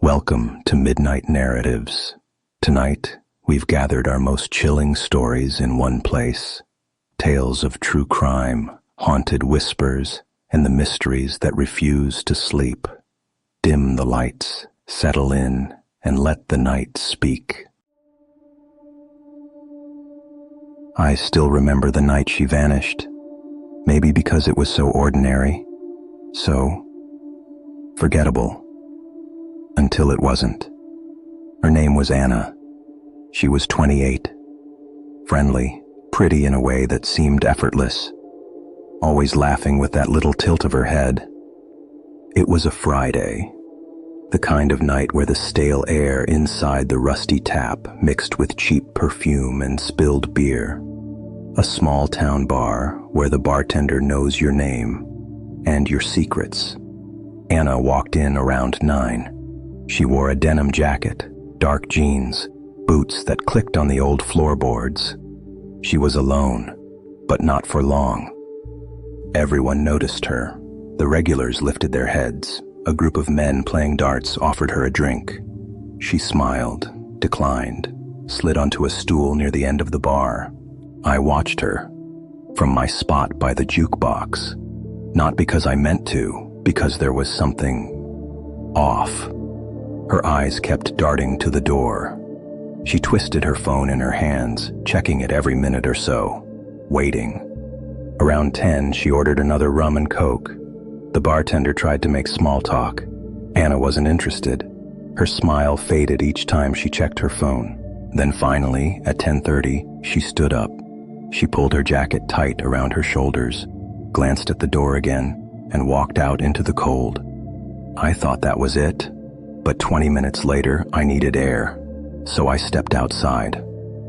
Welcome to Midnight Narratives. Tonight, we've gathered our most chilling stories in one place. Tales of true crime, haunted whispers, and the mysteries that refuse to sleep. Dim the lights, settle in, and let the night speak. I still remember the night she vanished. Maybe because it was so ordinary, so forgettable. Until it wasn't. Her name was Anna. She was 28. Friendly, pretty in a way that seemed effortless. Always laughing with that little tilt of her head. It was a Friday. The kind of night where the stale air inside the rusty tap mixed with cheap perfume and spilled beer. A small town bar where the bartender knows your name and your secrets. Anna walked in around 9. She wore a denim jacket, dark jeans, boots that clicked on the old floorboards. She was alone, but not for long. Everyone noticed her. The regulars lifted their heads. A group of men playing darts offered her a drink. She smiled, declined, slid onto a stool near the end of the bar. I watched her, from my spot by the jukebox. Not because I meant to, because there was something off. Her eyes kept darting to the door. She twisted her phone in her hands, checking it every minute or so, waiting. Around 10, she ordered another rum and coke. The bartender tried to make small talk. Anna wasn't interested. Her smile faded each time she checked her phone. Then finally, at 10:30, she stood up. She pulled her jacket tight around her shoulders, glanced at the door again, and walked out into the cold. I thought that was it. But 20 minutes later, I needed air, so I stepped outside.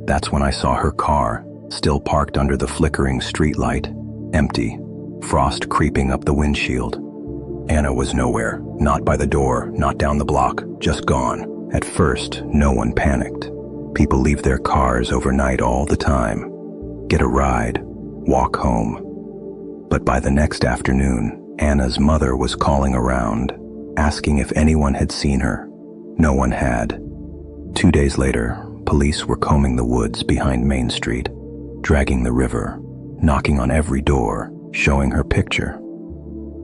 That's when I saw her car, still parked under the flickering streetlight, empty, frost creeping up the windshield. Anna was nowhere, not by the door, not down the block, just gone. At first, no one panicked. People leave their cars overnight all the time, get a ride, walk home. But by the next afternoon, Anna's mother was calling around, asking if anyone had seen her. No one had. 2 days later, police were combing the woods behind Main Street, dragging the river, knocking on every door, showing her picture.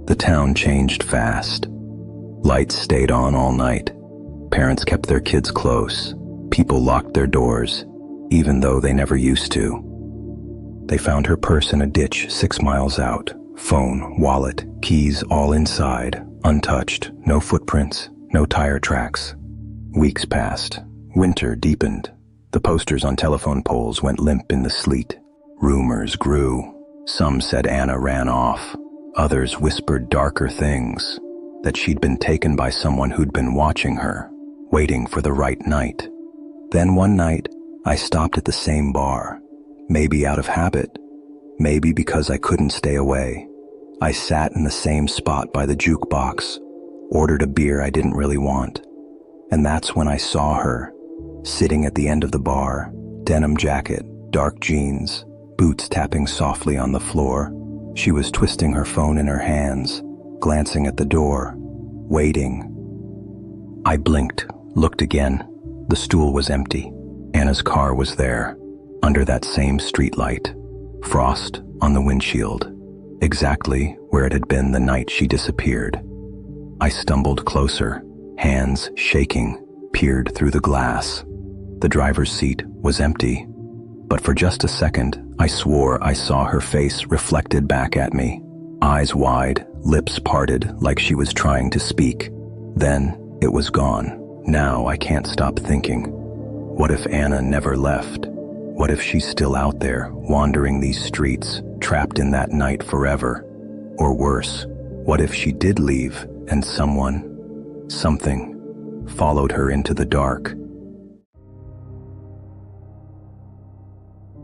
The town changed fast. Lights stayed on all night. Parents kept their kids close. People locked their doors, even though they never used to. They found her purse in a ditch 6 miles out. Phone, wallet, keys all inside. Untouched, no footprints, no tire tracks. Weeks passed. Winter deepened. The posters on telephone poles went limp in the sleet. Rumors grew. Some said Anna ran off. Others whispered darker things, that she'd been taken by someone who'd been watching her, waiting for the right night. Then one night, I stopped at the same bar. Maybe out of habit. Maybe because I couldn't stay away. I sat in the same spot by the jukebox, ordered a beer I didn't really want. And that's when I saw her, sitting at the end of the bar, denim jacket, dark jeans, boots tapping softly on the floor. She was twisting her phone in her hands, glancing at the door, waiting. I blinked, looked again. The stool was empty. Anna's car was there, under that same streetlight, frost on the windshield. Exactly where it had been the night she disappeared. I stumbled closer, hands shaking, peered through the glass. The driver's seat was empty, but for just a second, I swore I saw her face reflected back at me, eyes wide, lips parted like she was trying to speak. Then it was gone. Now I can't stop thinking. What if Anna never left? What if she's still out there, wandering these streets, trapped in that night forever? Or worse, what if she did leave and something, followed her into the dark?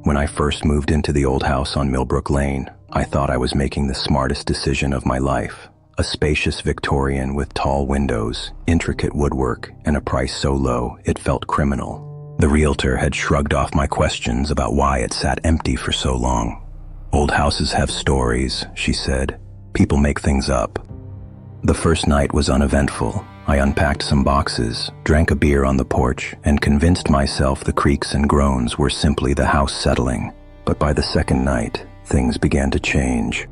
When I first moved into the old house on Millbrook Lane, I thought I was making the smartest decision of my life. A spacious Victorian with tall windows, intricate woodwork, and a price so low it felt criminal. The realtor had shrugged off my questions about why it sat empty for so long. Old houses have stories, she said. People make things up. The first night was uneventful. I unpacked some boxes, drank a beer on the porch, and convinced myself the creaks and groans were simply the house settling. But by the second night, things began to change.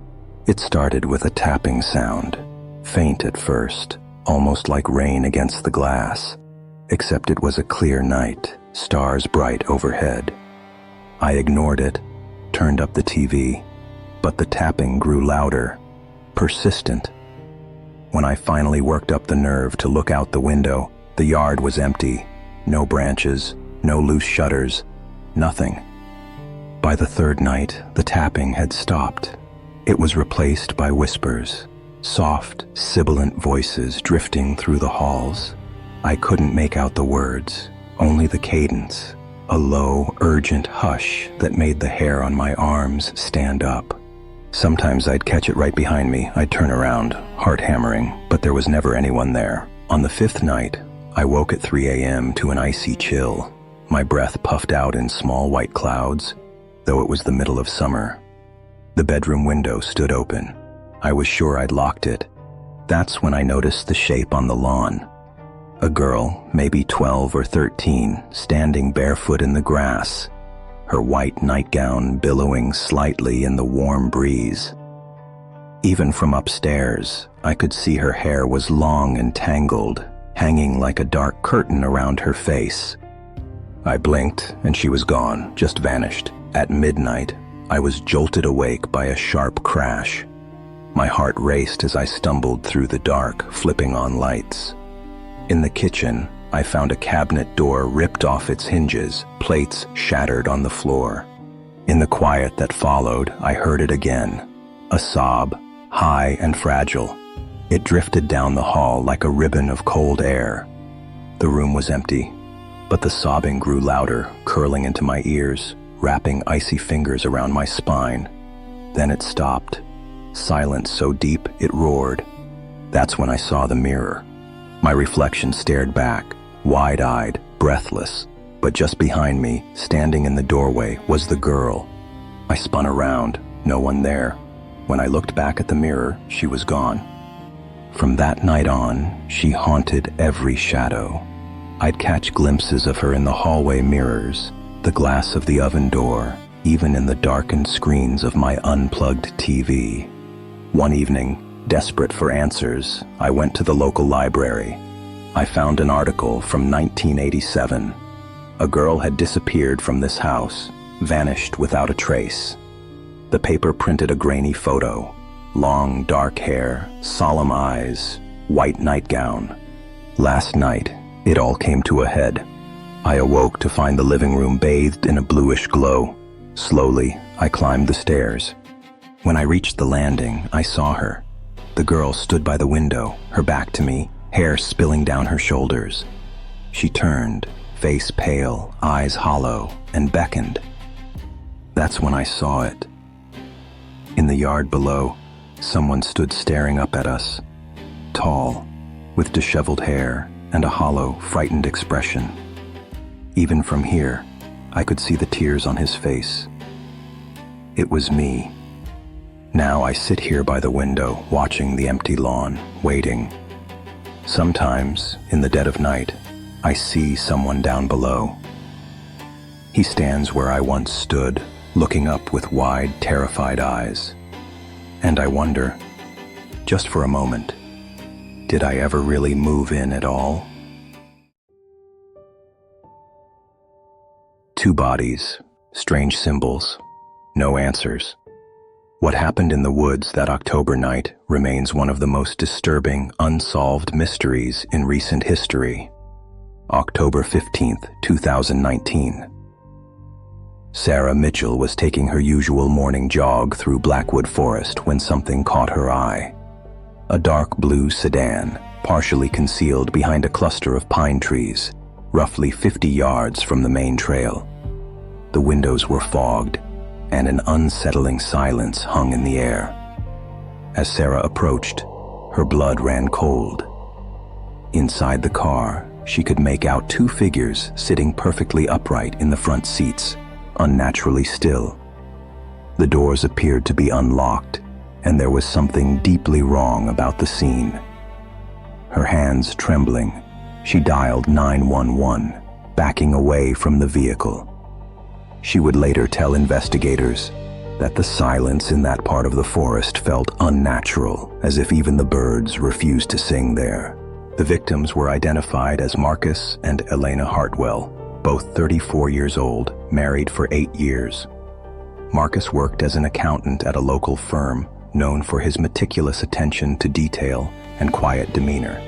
It started with a tapping sound, faint at first, almost like rain against the glass. Except it was a clear night, stars bright overhead. I ignored it, turned up the TV, but the tapping grew louder, persistent. When I finally worked up the nerve to look out the window, the yard was empty. No branches, no loose shutters, nothing. By the third night, the tapping had stopped. It was replaced by whispers, soft, sibilant voices drifting through the halls. I couldn't make out the words, only the cadence, a low, urgent hush that made the hair on my arms stand up. Sometimes I'd catch it right behind me. I'd turn around, heart hammering, but there was never anyone there. On the fifth night, I woke at 3 a.m. to an icy chill. My breath puffed out in small white clouds, though it was the middle of summer. The bedroom window stood open. I was sure I'd locked it. That's when I noticed the shape on the lawn. A girl, maybe 12 or 13, standing barefoot in the grass, her white nightgown billowing slightly in the warm breeze. Even from upstairs, I could see her hair was long and tangled, hanging like a dark curtain around her face. I blinked, and she was gone, just vanished. At midnight, I was jolted awake by a sharp crash. My heart raced as I stumbled through the dark, flipping on lights. In the kitchen, I found a cabinet door ripped off its hinges, plates shattered on the floor. In the quiet that followed, I heard it again, a sob, high and fragile. It drifted down the hall like a ribbon of cold air. The room was empty, but the sobbing grew louder, curling into my ears, wrapping icy fingers around my spine. Then it stopped, silence so deep it roared. That's when I saw the mirror. My reflection stared back, wide-eyed, breathless, but just behind me, standing in the doorway, was the girl. I spun around, no one there. When I looked back at the mirror, she was gone. From that night on, she haunted every shadow. I'd catch glimpses of her in the hallway mirrors, the glass of the oven door, even in the darkened screens of my unplugged TV. One evening, desperate for answers, I went to the local library. I found an article from 1987. A girl had disappeared from this house, vanished without a trace. The paper printed a grainy photo, long dark hair, solemn eyes, white nightgown. Last night, it all came to a head. I awoke to find the living room bathed in a bluish glow. Slowly, I climbed the stairs. When I reached the landing, I saw her. The girl stood by the window, her back to me, hair spilling down her shoulders. She turned, face pale, eyes hollow, and beckoned. That's when I saw it. In the yard below, someone stood staring up at us, tall, with disheveled hair and a hollow, frightened expression. Even from here, I could see the tears on his face. It was me. Now I sit here by the window, watching the empty lawn, waiting. Sometimes, in the dead of night, I see someone down below. He stands where I once stood, looking up with wide, terrified eyes. And I wonder, just for a moment, did I ever really move in at all? Two bodies, strange symbols, no answers. What happened in the woods that October night remains one of the most disturbing, unsolved mysteries in recent history. October 15th, 2019. Sarah Mitchell was taking her usual morning jog through Blackwood Forest when something caught her eye. A dark blue sedan, partially concealed behind a cluster of pine trees, roughly 50 yards from the main trail. The windows were fogged, and an unsettling silence hung in the air. As Sarah approached, her blood ran cold. Inside the car, she could make out two figures sitting perfectly upright in the front seats, unnaturally still. The doors appeared to be unlocked, and there was something deeply wrong about the scene. Her hands trembling, she dialed 911, backing away from the vehicle. She would later tell investigators that the silence in that part of the forest felt unnatural, as if even the birds refused to sing there. The victims were identified as Marcus and Elena Hartwell, both 34 years old, married for 8 years. Marcus worked as an accountant at a local firm known for his meticulous attention to detail and quiet demeanor.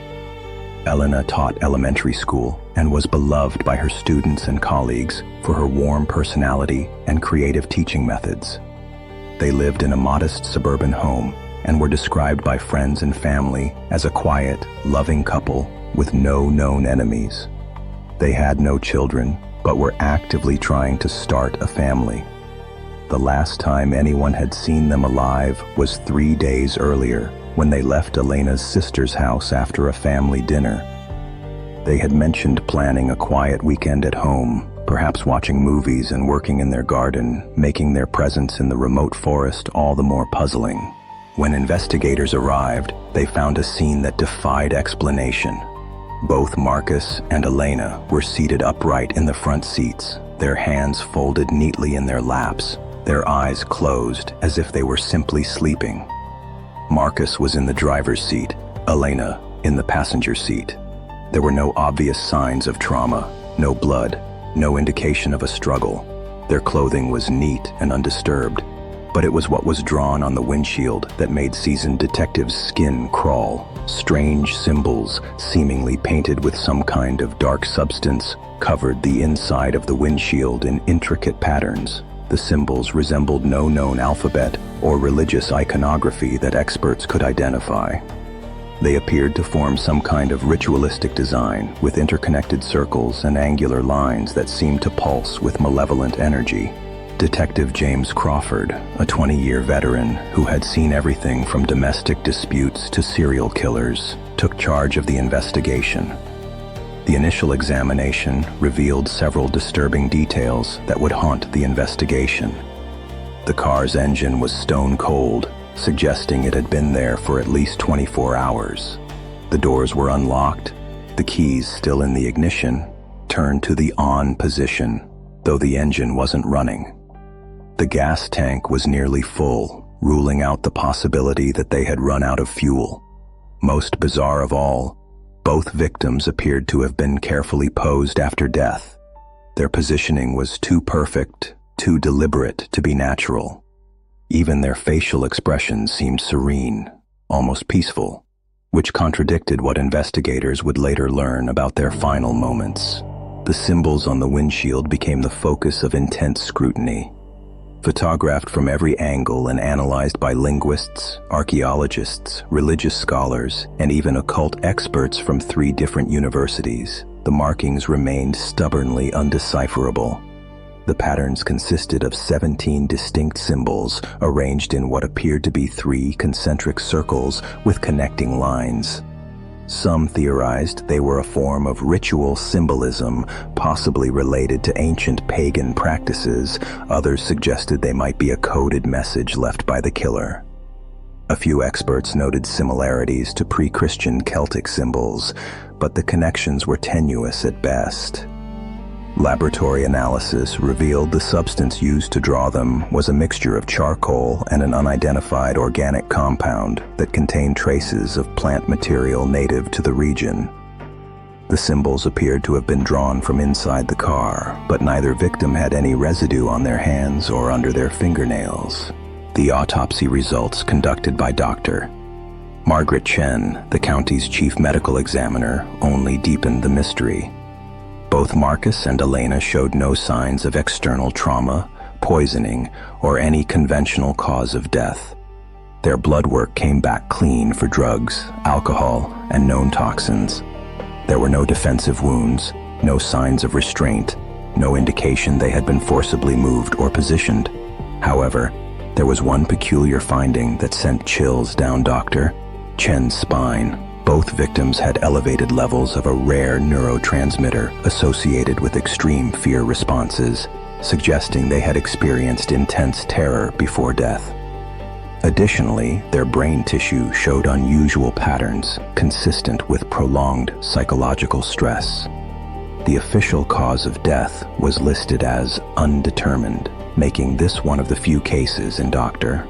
Elena taught elementary school and was beloved by her students and colleagues for her warm personality and creative teaching methods. They lived in a modest suburban home and were described by friends and family as a quiet, loving couple with no known enemies. They had no children, but were actively trying to start a family. The last time anyone had seen them alive was 3 days earlier, when they left Elena's sister's house after a family dinner. They had mentioned planning a quiet weekend at home, perhaps watching movies and working in their garden, making their presence in the remote forest all the more puzzling. When investigators arrived, they found a scene that defied explanation. Both Marcus and Elena were seated upright in the front seats, their hands folded neatly in their laps, their eyes closed as if they were simply sleeping. Marcus was in the driver's seat, Elena in the passenger seat. There were no obvious signs of trauma, no blood, no indication of a struggle. Their clothing was neat and undisturbed, but it was what was drawn on the windshield that made seasoned detectives' skin crawl. Strange symbols, seemingly painted with some kind of dark substance, covered the inside of the windshield in intricate patterns. The symbols resembled no known alphabet or religious iconography that experts could identify. They appeared to form some kind of ritualistic design with interconnected circles and angular lines that seemed to pulse with malevolent energy. Detective James Crawford, a 20-year veteran who had seen everything from domestic disputes to serial killers, took charge of the investigation. The initial examination revealed several disturbing details that would haunt the investigation. The car's engine was stone cold, suggesting it had been there for at least 24 hours. The doors were unlocked, the keys still in the ignition, turned to the on position, though the engine wasn't running. The gas tank was nearly full, ruling out the possibility that they had run out of fuel. Most bizarre of all, both victims appeared to have been carefully posed after death. Their positioning was too perfect, too deliberate to be natural. Even their facial expressions seemed serene, almost peaceful, which contradicted what investigators would later learn about their final moments. The symbols on the windshield became the focus of intense scrutiny. Photographed from every angle and analyzed by linguists, archaeologists, religious scholars, and even occult experts from 3 different universities, the markings remained stubbornly undecipherable. The patterns consisted of 17 distinct symbols arranged in what appeared to be 3 concentric circles with connecting lines. Some theorized they were a form of ritual symbolism, possibly related to ancient pagan practices. Others suggested they might be a coded message left by the killer. A few experts noted similarities to pre-Christian Celtic symbols, but the connections were tenuous at best. Laboratory analysis revealed the substance used to draw them was a mixture of charcoal and an unidentified organic compound that contained traces of plant material native to the region. The symbols appeared to have been drawn from inside the car, but neither victim had any residue on their hands or under their fingernails. The autopsy results conducted by Dr. Margaret Chen, the county's chief medical examiner, only deepened the mystery. Both Marcus and Elena showed no signs of external trauma, poisoning, or any conventional cause of death. Their blood work came back clean for drugs, alcohol, and known toxins. There were no defensive wounds, no signs of restraint, no indication they had been forcibly moved or positioned. However, there was one peculiar finding that sent chills down Dr. Chen's spine. Both victims had elevated levels of a rare neurotransmitter associated with extreme fear responses, suggesting they had experienced intense terror before death. Additionally, their brain tissue showed unusual patterns consistent with prolonged psychological stress. The official cause of death was listed as undetermined, making this one of the few cases in Dr.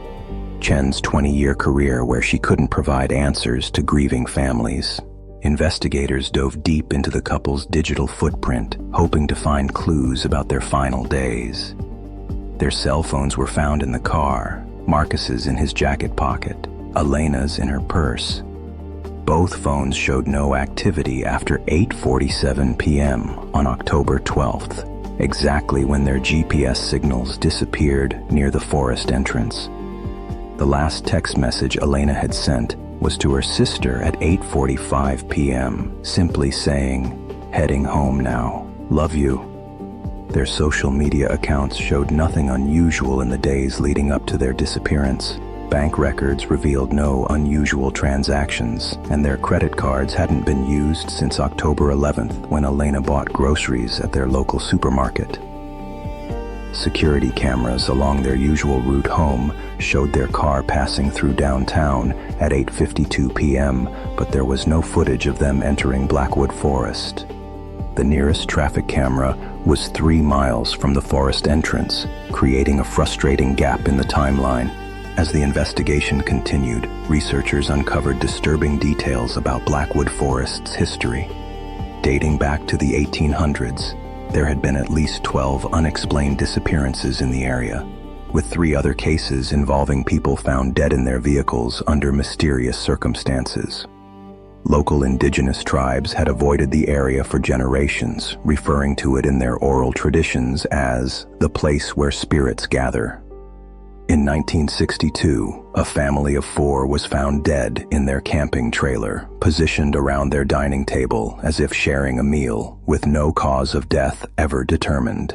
Chen's 20-year career where she couldn't provide answers to grieving families. Investigators dove deep into the couple's digital footprint, hoping to find clues about their final days. Their cell phones were found in the car, Marcus's in his jacket pocket, Elena's in her purse. Both phones showed no activity after 8:47 p.m. on October 12th, exactly when their GPS signals disappeared near the forest entrance. The last text message Elena had sent was to her sister at 8:45 p.m., simply saying, "Heading home now. Love you." Their social media accounts showed nothing unusual in the days leading up to their disappearance. Bank records revealed no unusual transactions, and their credit cards hadn't been used since October 11th when Elena bought groceries at their local supermarket. Security cameras along their usual route home showed their car passing through downtown at 8:52 p.m., but there was no footage of them entering Blackwood Forest. The nearest traffic camera was 3 miles from the forest entrance, creating a frustrating gap in the timeline. As the investigation continued, researchers uncovered disturbing details about Blackwood Forest's history. Dating back to the 1800s, there had been at least 12 unexplained disappearances in the area, with 3 other cases involving people found dead in their vehicles under mysterious circumstances. Local indigenous tribes had avoided the area for generations, referring to it in their oral traditions as the place where spirits gather. In 1962, a family of 4 was found dead in their camping trailer, positioned around their dining table as if sharing a meal, with no cause of death ever determined.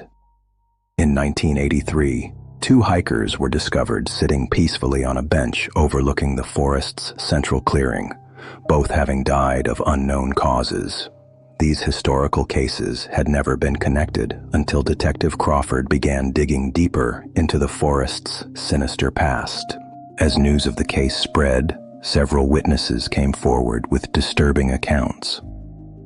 In 1983, 2 hikers were discovered sitting peacefully on a bench overlooking the forest's central clearing, both having died of unknown causes. These historical cases had never been connected until Detective Crawford began digging deeper into the forest's sinister past. As news of the case spread, several witnesses came forward with disturbing accounts.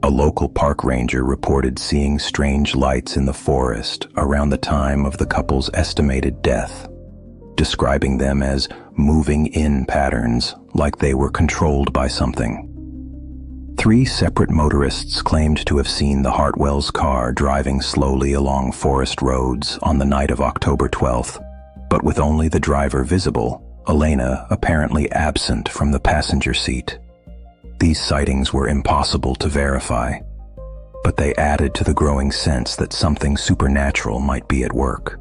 A local park ranger reported seeing strange lights in the forest around the time of the couple's estimated death, describing them as moving in patterns, like they were controlled by something. 3 separate motorists claimed to have seen the Hartwells' car driving slowly along forest roads on the night of October 12th, but with only the driver visible, Elena apparently absent from the passenger seat. These sightings were impossible to verify, but they added to the growing sense that something supernatural might be at work.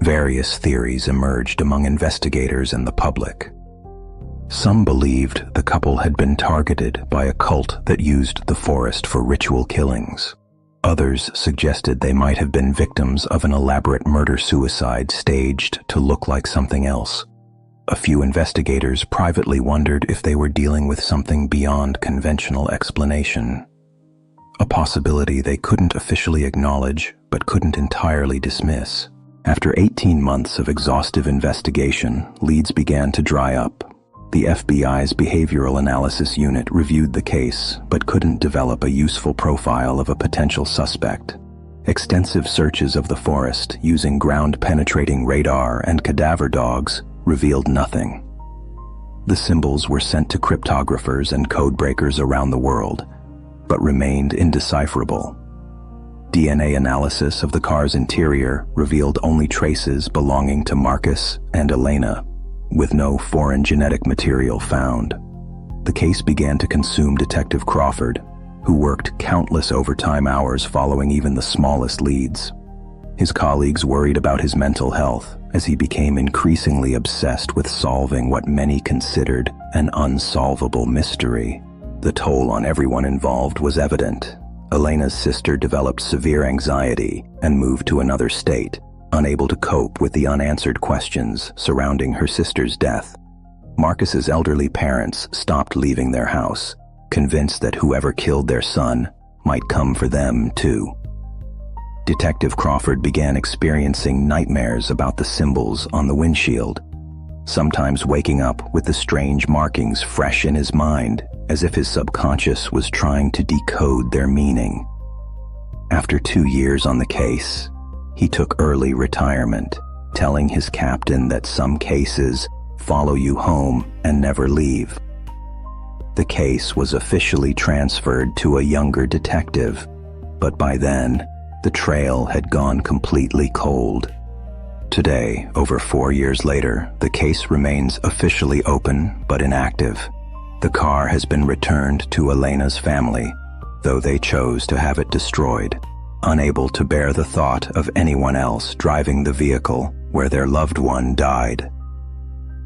Various theories emerged among investigators and the public. Some believed the couple had been targeted by a cult that used the forest for ritual killings. Others suggested they might have been victims of an elaborate murder-suicide staged to look like something else. A few investigators privately wondered if they were dealing with something beyond conventional explanation. A possibility they couldn't officially acknowledge, but couldn't entirely dismiss. After 18 months of exhaustive investigation, leads began to dry up. The FBI's Behavioral Analysis Unit reviewed the case, but couldn't develop a useful profile of a potential suspect. Extensive searches of the forest using ground-penetrating radar and cadaver dogs revealed nothing. The symbols were sent to cryptographers and codebreakers around the world, but remained indecipherable. DNA analysis of the car's interior revealed only traces belonging to Marcus and Elena, with no foreign genetic material found. The case began to consume Detective Crawford, who worked countless overtime hours following even the smallest leads. His colleagues worried about his mental health as he became increasingly obsessed with solving what many considered an unsolvable mystery. The toll on everyone involved was evident. Elena's sister developed severe anxiety and moved to another state, unable to cope with the unanswered questions surrounding her sister's death. Marcus's elderly parents stopped leaving their house, convinced that whoever killed their son might come for them too. Detective Crawford began experiencing nightmares about the symbols on the windshield. sometimes waking up with the strange markings fresh in his mind, as if his subconscious was trying to decode their meaning. After 2 years on the case, he took early retirement, telling his captain that some cases follow you home and never leave. The case was officially transferred to a younger detective, but by then, the trail had gone completely cold. Today, over 4 years later, the case remains officially open but inactive. The car has been returned to Elena's family, though they chose to have it destroyed, unable to bear the thought of anyone else driving the vehicle where their loved one died.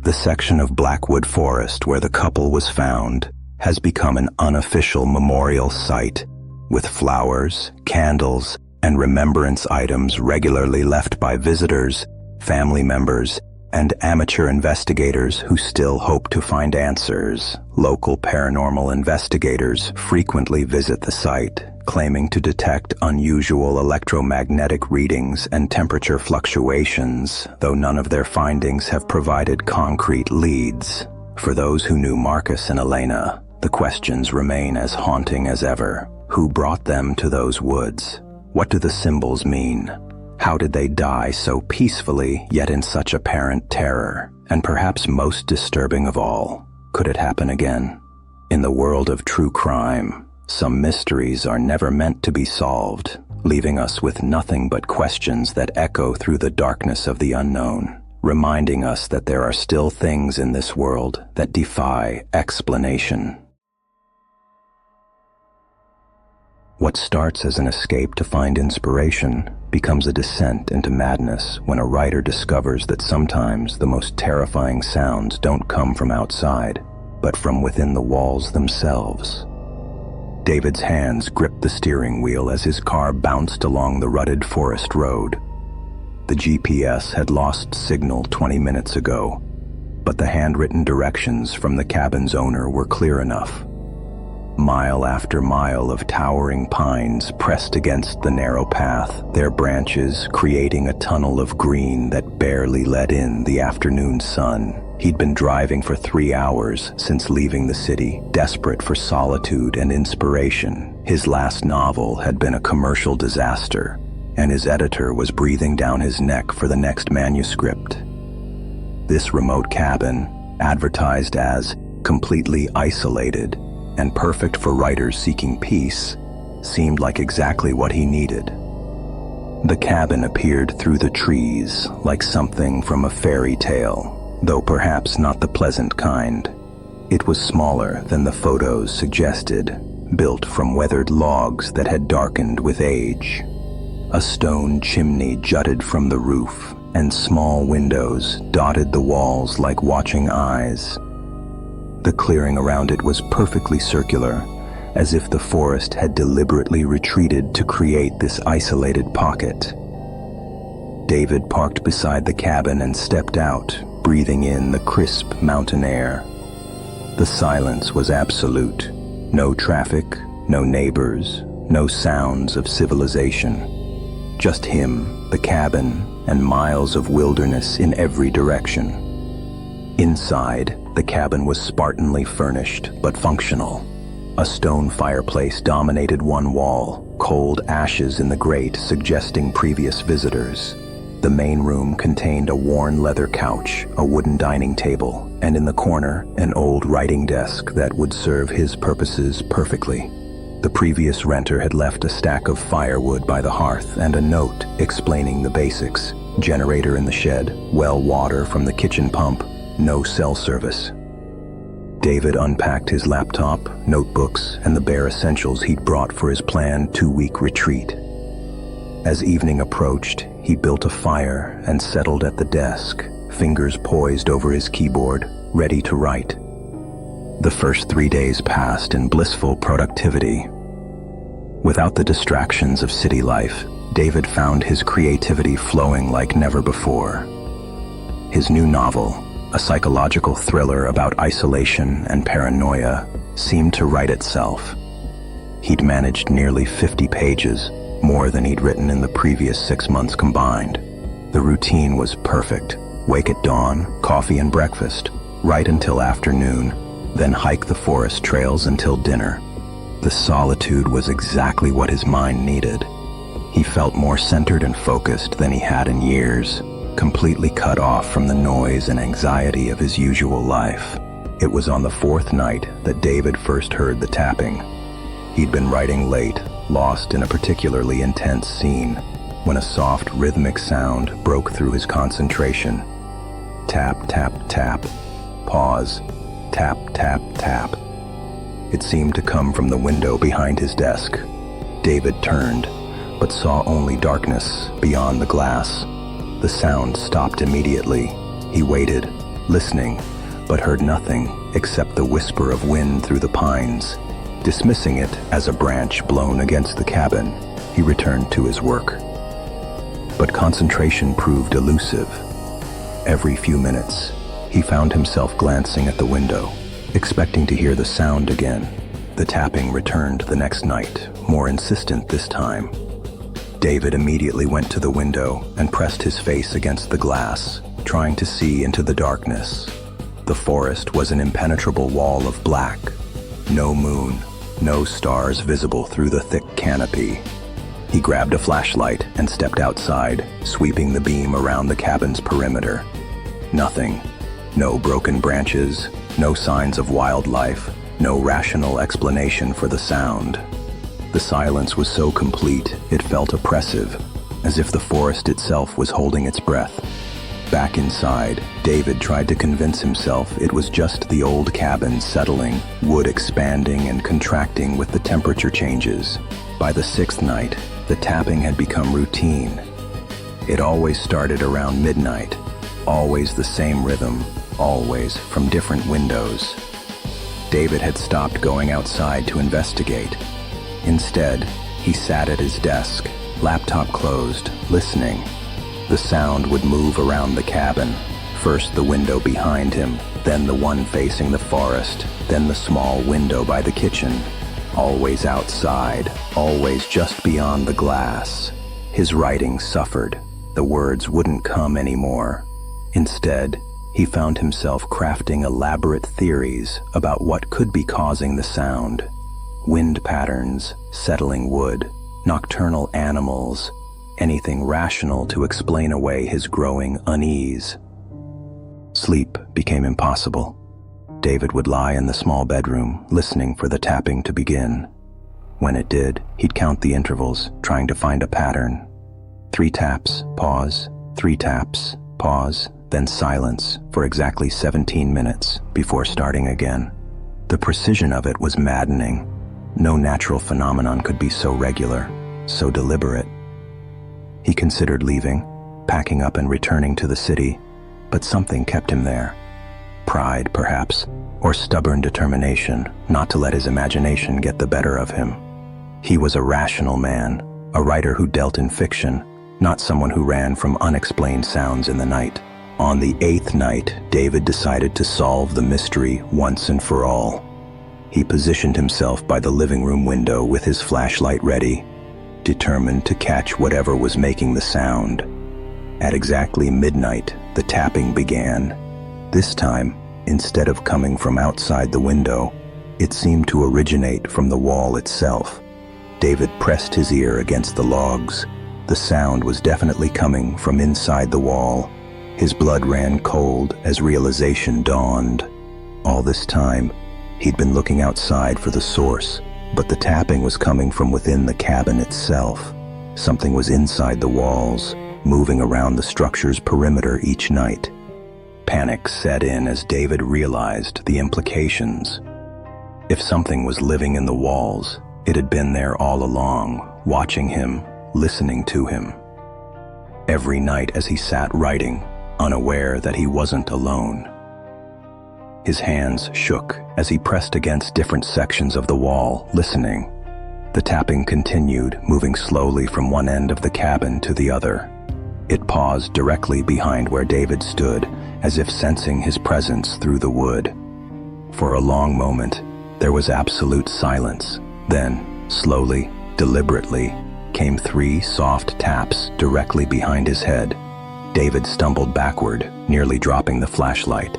The section of Blackwood Forest where the couple was found has become an unofficial memorial site, with flowers, candles, and remembrance items regularly left by visitors, family members, and amateur investigators who still hope to find answers. Local paranormal investigators frequently visit the site, claiming to detect unusual electromagnetic readings and temperature fluctuations, though none of their findings have provided concrete leads. For those who knew Marcus and Elena, the questions remain as haunting as ever. Who brought them to those woods? What do the symbols mean? How did they die so peacefully, yet in such apparent terror? And perhaps most disturbing of all, could it happen again? In the world of true crime, some mysteries are never meant to be solved, leaving us with nothing but questions that echo through the darkness of the unknown, reminding us that there are still things in this world that defy explanation. What starts as an escape to find inspiration becomes a descent into madness when a writer discovers that sometimes the most terrifying sounds don't come from outside, but from within the walls themselves. David's hands gripped the steering wheel as his car bounced along the rutted forest road. The GPS had lost signal 20 minutes ago, but the handwritten directions from the cabin's owner were clear enough. Mile after mile of towering pines pressed against the narrow path, their branches creating a tunnel of green that barely let in the afternoon sun. He'd been driving for 3 hours since leaving the city, desperate for solitude and inspiration. His last novel had been a commercial disaster, and his editor was breathing down his neck for the next manuscript. This remote cabin, advertised as completely isolated and perfect for writers seeking peace, seemed like exactly what he needed. The cabin appeared through the trees like something from a fairy tale, though perhaps not the pleasant kind. It was smaller than the photos suggested, built from weathered logs that had darkened with age. A stone chimney jutted from the roof, and small windows dotted the walls like watching eyes. The clearing around it was perfectly circular, as if the forest had deliberately retreated to create this isolated pocket. David parked beside the cabin and stepped out, breathing in the crisp mountain air. The silence was absolute. No traffic, no neighbors, no sounds of civilization. Just him, the cabin, and miles of wilderness in every direction. Inside, the cabin was spartanly furnished but functional. A stone fireplace dominated one wall, cold ashes in the grate suggesting previous visitors. The main room contained a worn leather couch, a wooden dining table, and in the corner, an old writing desk that would serve his purposes perfectly. The previous renter had left a stack of firewood by the hearth and a note explaining the basics: generator in the shed, well water from the kitchen pump, no cell service. David unpacked his laptop, notebooks, and the bare essentials he'd brought for his planned 2-week retreat. As evening approached, he built a fire and settled at the desk, fingers poised over his keyboard, ready to write. The first 3 days passed in blissful productivity. Without the distractions of city life, David found his creativity flowing like never before. His new novel, a psychological thriller about isolation and paranoia, seemed to write itself. He'd managed nearly 50 pages, more than he'd written in the previous 6 months combined. The routine was perfect: Wake at dawn, coffee and breakfast, right until afternoon, then hike the forest trails until dinner. The solitude was exactly what his mind needed. He felt more centered and focused than he had in years, completely cut off from the noise and anxiety of his usual life. It was on the fourth night that David first heard the tapping. He'd been writing late, lost in a particularly intense scene, when a soft, rhythmic sound broke through his concentration. Tap, tap, tap. Pause. Tap, tap, tap. It seemed to come from the window behind his desk. David turned, but saw only darkness beyond the glass. The sound stopped immediately. He waited, listening, but heard nothing except the whisper of wind through the pines. Dismissing it as a branch blown against the cabin, he returned to his work. But concentration proved elusive. Every few minutes, he found himself glancing at the window, expecting to hear the sound again. The tapping returned the next night, more insistent this time. David immediately went to the window and pressed his face against the glass, trying to see into the darkness. The forest was an impenetrable wall of black. No moon, no stars visible through the thick canopy. He grabbed a flashlight and stepped outside, sweeping the beam around the cabin's perimeter. Nothing. No broken branches, no signs of wildlife, no rational explanation for the sound. The silence was so complete, it felt oppressive, as if the forest itself was holding its breath. Back inside, David tried to convince himself it was just the old cabin settling, wood expanding and contracting with the temperature changes. By the sixth night, the tapping had become routine. It always started around midnight, always the same rhythm, always from different windows. David had stopped going outside to investigate. Instead, he sat at his desk, laptop closed, listening. The sound would move around the cabin, first the window behind him, then the one facing the forest, then the small window by the kitchen. Always outside, always just beyond the glass. His writing suffered. The words wouldn't come anymore. Instead, he found himself crafting elaborate theories about what could be causing the sound. Wind patterns, settling wood, nocturnal animals, anything rational to explain away his growing unease. Sleep became impossible. David would lie in the small bedroom, listening for the tapping to begin. When it did, he'd count the intervals, trying to find a pattern. 3 taps, pause, 3 taps, pause, then silence for exactly 17 minutes before starting again. The precision of it was maddening. No natural phenomenon could be so regular, so deliberate. He considered leaving, packing up and returning to the city, but something kept him there. Pride, perhaps, or stubborn determination not to let his imagination get the better of him. He was a rational man, a writer who dealt in fiction, not someone who ran from unexplained sounds in the night. On the 8th night, David decided to solve the mystery once and for all. He positioned himself by the living room window with his flashlight ready, determined to catch whatever was making the sound. At exactly midnight, the tapping began. This time, instead of coming from outside the window, it seemed to originate from the wall itself. David pressed his ear against the logs. The sound was definitely coming from inside the wall. His blood ran cold as realization dawned. All this time, he'd been looking outside for the source, but the tapping was coming from within the cabin itself. Something was inside the walls, moving around the structure's perimeter each night. Panic set in as David realized the implications. If something was living in the walls, it had been there all along, watching him, listening to him. Every night as he sat writing, unaware that he wasn't alone. His hands shook as he pressed against different sections of the wall, listening. The tapping continued, moving slowly from one end of the cabin to the other. It paused directly behind where David stood, as if sensing his presence through the wood. For a long moment, there was absolute silence. Then, slowly, deliberately, came 3 soft taps directly behind his head. David stumbled backward, nearly dropping the flashlight.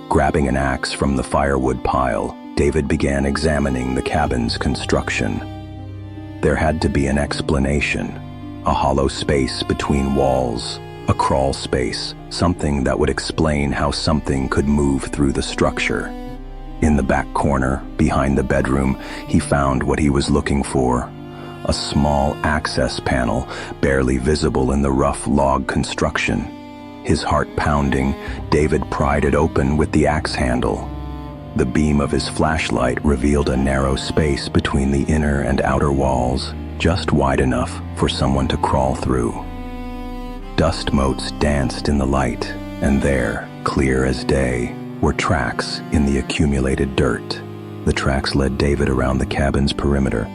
Grabbing an axe from the firewood pile, David began examining the cabin's construction. There had to be an explanation. A hollow space between walls, a crawl space, something that would explain how something could move through the structure. In the back corner, behind the bedroom, he found what he was looking for. A small access panel, barely visible in the rough log construction. His heart pounding, David pried it open with the axe handle. The beam of his flashlight revealed a narrow space between the inner and outer walls, just wide enough for someone to crawl through. Dust motes danced in the light, and there, clear as day, were tracks in the accumulated dirt. The tracks led David around the cabin's perimeter,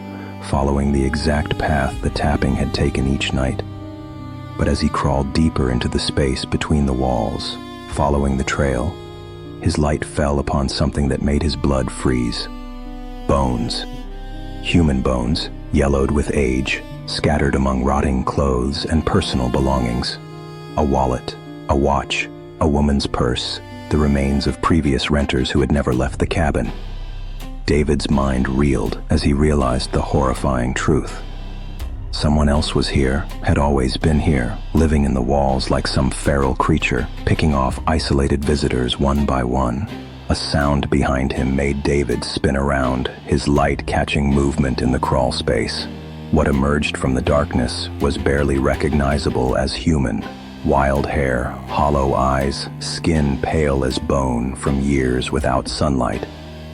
following the exact path the tapping had taken each night. But as he crawled deeper into the space between the walls, following the trail, his light fell upon something that made his blood freeze. Bones. Human bones, yellowed with age, scattered among rotting clothes and personal belongings. A wallet, a watch, a woman's purse, the remains of previous renters who had never left the cabin. David's mind reeled as he realized the horrifying truth. Someone else was here, had always been here, living in the walls like some feral creature, picking off isolated visitors one by one. A sound behind him made David spin around, his light catching movement in the crawl space. What emerged from the darkness was barely recognizable as human. Wild hair, hollow eyes, skin pale as bone from years without sunlight.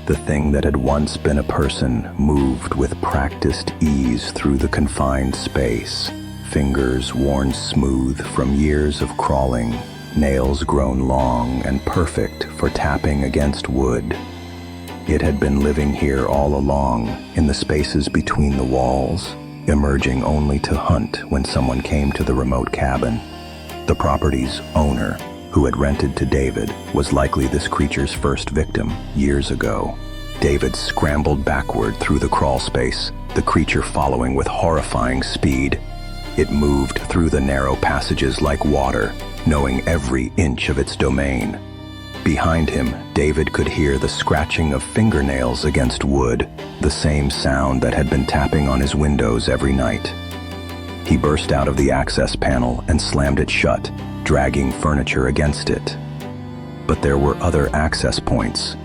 The thing that had once been a person moved with practiced ease through the confined space, fingers worn smooth from years of crawling, nails grown long and perfect for tapping against wood. It had been living here all along, in the spaces between the walls, emerging only to hunt when someone came to the remote cabin. The property's owner, who had rented to David, was likely this creature's first victim years ago. David scrambled backward through the crawl space, the creature following with horrifying speed. It moved through the narrow passages like water, knowing every inch of its domain. Behind him, David could hear the scratching of fingernails against wood, the same sound that had been tapping on his windows every night. He burst out of the access panel and slammed it shut, dragging furniture against it. But there were other access points.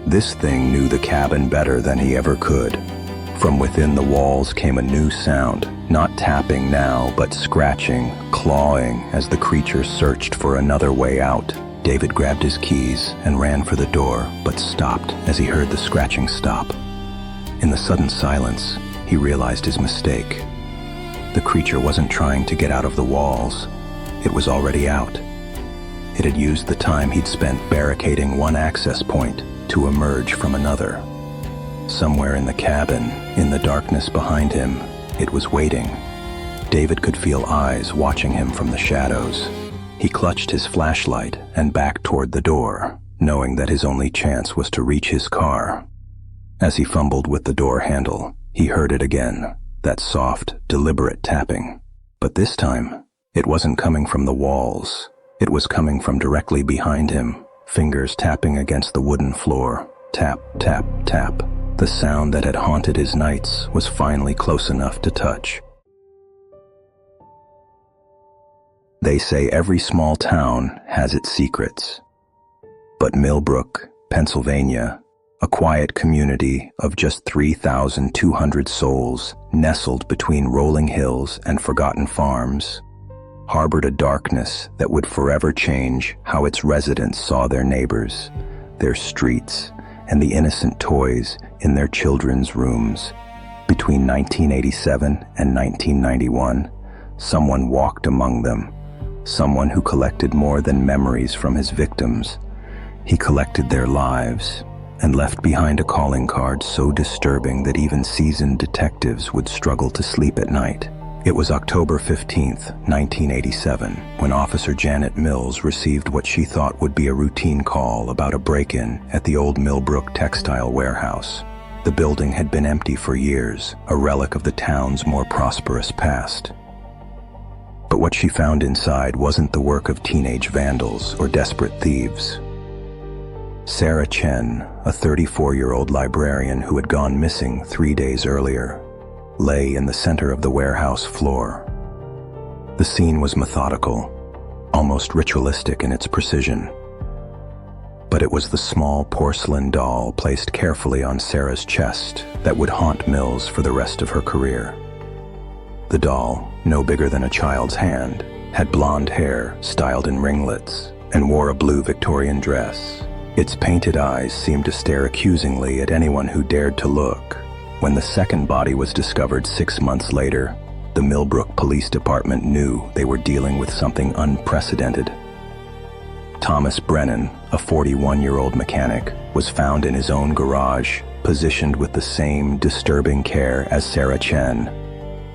This thing knew the cabin better than he ever could. From within the walls came a new sound, not tapping now, but scratching, clawing as the creature searched for another way out. David grabbed his keys and ran for the door, but stopped as he heard the scratching stop. In the sudden silence, he realized his mistake. The creature wasn't trying to get out of the walls. It was already out. It had used the time he'd spent barricading one access point to emerge from another. Somewhere in the cabin, in the darkness behind him, it was waiting. David could feel eyes watching him from the shadows. He clutched his flashlight and backed toward the door, knowing that his only chance was to reach his car. As he fumbled with the door handle, he heard it again, that soft, deliberate tapping. But this time, it wasn't coming from the walls. It was coming from directly behind him, fingers tapping against the wooden floor. Tap, tap, tap. The sound that had haunted his nights was finally close enough to touch. They say every small town has its secrets. But Millbrook, Pennsylvania, a quiet community of just 3,200 souls nestled between rolling hills and forgotten farms, harbored a darkness that would forever change how its residents saw their neighbors, their streets, and the innocent toys in their children's rooms. Between 1987 and 1991, someone walked among them, someone who collected more than memories from his victims. He collected their lives and left behind a calling card so disturbing that even seasoned detectives would struggle to sleep at night. It was October 15th, 1987, when Officer Janet Mills received what she thought would be a routine call about a break-in at the old Millbrook textile warehouse. The building had been empty for years, a relic of the town's more prosperous past. But what she found inside wasn't the work of teenage vandals or desperate thieves. Sarah Chen, a 34-year-old librarian who had gone missing 3 days earlier, lay in the center of the warehouse floor. The scene was methodical, almost ritualistic in its precision. But it was the small porcelain doll placed carefully on Sarah's chest that would haunt Mills for the rest of her career. The doll, no bigger than a child's hand, had blonde hair styled in ringlets and wore a blue Victorian dress. Its painted eyes seemed to stare accusingly at anyone who dared to look. When the second body was discovered 6 months later, the Millbrook Police Department knew they were dealing with something unprecedented. Thomas Brennan, a 41-year-old mechanic, was found in his own garage, positioned with the same disturbing care as Sarah Chen.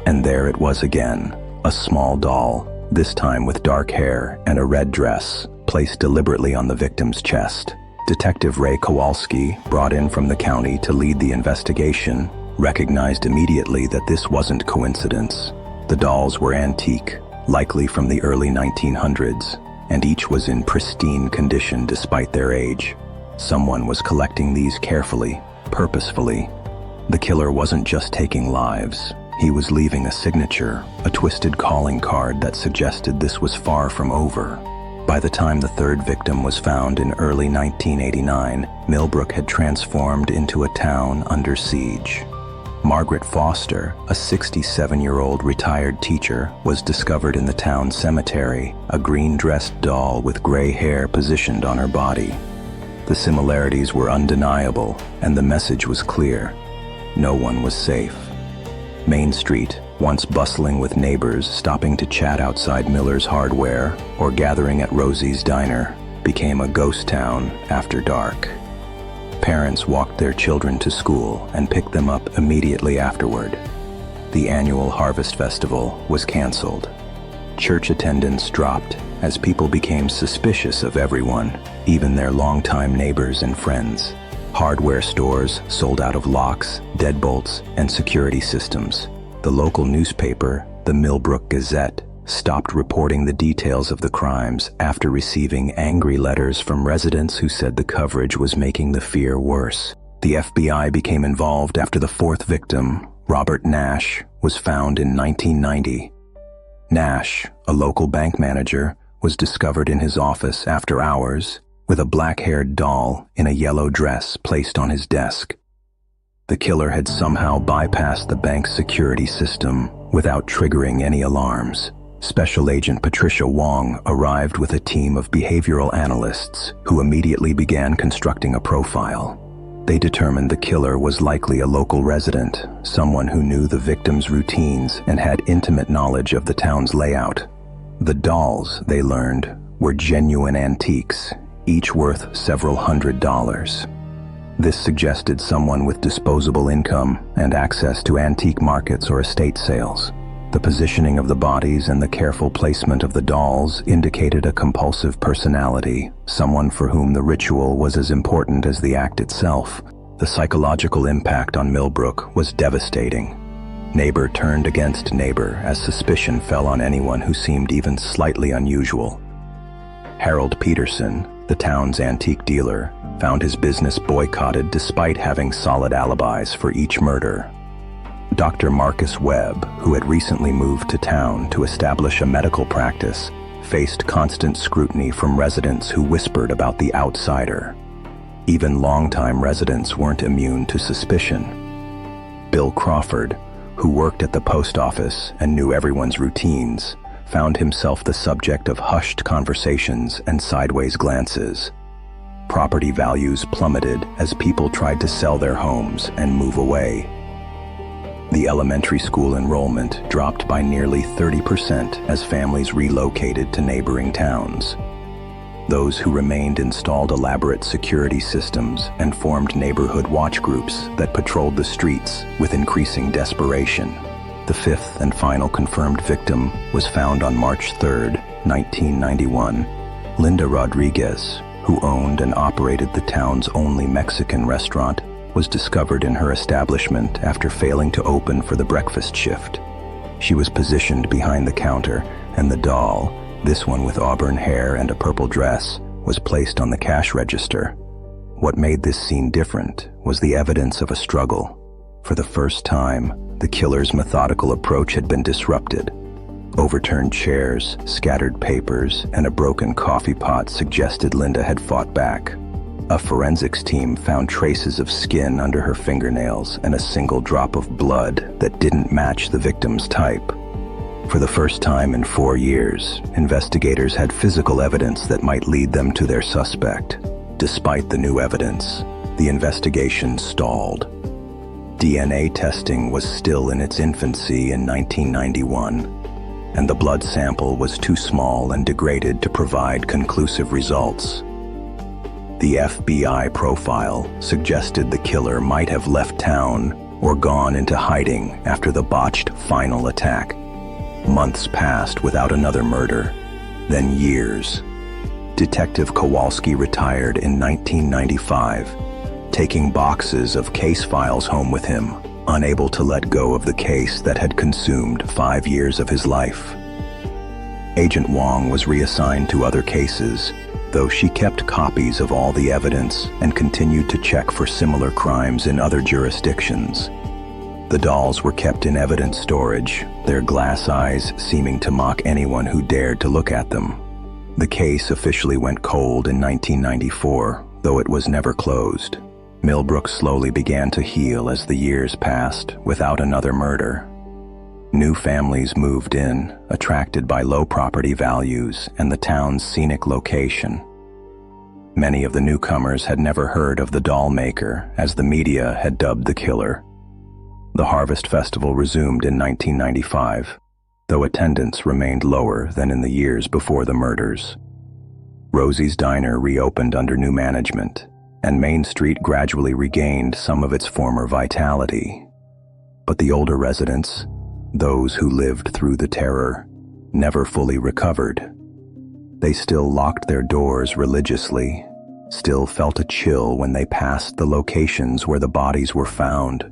And there it was again, a small doll, this time with dark hair and a red dress, placed deliberately on the victim's chest. Detective Ray Kowalski, brought in from the county to lead the investigation, recognized immediately that this wasn't coincidence. The dolls were antique, likely from the early 1900s, and each was in pristine condition despite their age. Someone was collecting these carefully, purposefully. The killer wasn't just taking lives. He was leaving a signature, a twisted calling card that suggested this was far from over. By the time the third victim was found in early 1989, Millbrook had transformed into a town under siege. Margaret Foster, a 67-year-old retired teacher, was discovered in the town cemetery, a green-dressed doll with gray hair positioned on her body. The similarities were undeniable, and the message was clear. No one was safe. Main Street, once bustling with neighbors stopping to chat outside Miller's Hardware or gathering at Rosie's Diner, became a ghost town after dark. Parents walked their children to school and picked them up immediately afterward. The annual Harvest Festival was canceled. Church attendance dropped as people became suspicious of everyone, even their longtime neighbors and friends. Hardware stores sold out of locks, deadbolts, and security systems. The local newspaper, the Millbrook Gazette, stopped reporting the details of the crimes after receiving angry letters from residents who said the coverage was making the fear worse. The FBI became involved after the fourth victim, Robert Nash, was found in 1990. Nash, a local bank manager, was discovered in his office after hours with a black-haired doll in a yellow dress placed on his desk. The killer had somehow bypassed the bank's security system without triggering any alarms. Special Agent Patricia Wong arrived with a team of behavioral analysts who immediately began constructing a profile. They determined the killer was likely a local resident, someone who knew the victim's routines and had intimate knowledge of the town's layout. The dolls, they learned, were genuine antiques, each worth several $100s. This suggested someone with disposable income and access to antique markets or estate sales. The positioning of the bodies and the careful placement of the dolls indicated a compulsive personality, someone for whom the ritual was as important as the act itself. The psychological impact on Millbrook was devastating. Neighbor turned against neighbor as suspicion fell on anyone who seemed even slightly unusual. Harold Peterson, the town's antique dealer, found his business boycotted despite having solid alibis for each murder. Dr. Marcus Webb, who had recently moved to town to establish a medical practice, faced constant scrutiny from residents who whispered about the outsider. Even longtime residents weren't immune to suspicion. Bill Crawford, who worked at the post office and knew everyone's routines, found himself the subject of hushed conversations and sideways glances. Property values plummeted as people tried to sell their homes and move away. The elementary school enrollment dropped by nearly 30% as families relocated to neighboring towns. Those who remained installed elaborate security systems and formed neighborhood watch groups that patrolled the streets with increasing desperation. The fifth and final confirmed victim was found on March 3, 1991. Linda Rodriguez, who owned and operated the town's only Mexican restaurant, was discovered in her establishment after failing to open for the breakfast shift. She was positioned behind the counter and the doll, this one with auburn hair and a purple dress, was placed on the cash register. What made this scene different was the evidence of a struggle. For the first time, the killer's methodical approach had been disrupted. Overturned chairs, scattered papers, and a broken coffee pot suggested Linda had fought back. A forensics team found traces of skin under her fingernails and a single drop of blood that didn't match the victim's type. For the first time in 4 years, investigators had physical evidence that might lead them to their suspect. Despite the new evidence, the investigation stalled. DNA testing was still in its infancy in 1991, and the blood sample was too small and degraded to provide conclusive results. The FBI profile suggested the killer might have left town or gone into hiding after the botched final attack. Months passed without another murder, then years. Detective Kowalski retired in 1995, taking boxes of case files home with him, unable to let go of the case that had consumed 5 years of his life. Agent Wong was reassigned to other cases, though she kept copies of all the evidence and continued to check for similar crimes in other jurisdictions. The dolls were kept in evidence storage, their glass eyes seeming to mock anyone who dared to look at them. The case officially went cold in 1994, though it was never closed. Millbrook slowly began to heal as the years passed, without another murder. New families moved in, attracted by low property values and the town's scenic location. Many of the newcomers had never heard of the doll maker, as the media had dubbed the killer. The Harvest Festival resumed in 1995, though attendance remained lower than in the years before the murders. Rosie's Diner reopened under new management, and Main Street gradually regained some of its former vitality. But the older residents, those who lived through the terror, never fully recovered. They still locked their doors religiously, still felt a chill when they passed the locations where the bodies were found,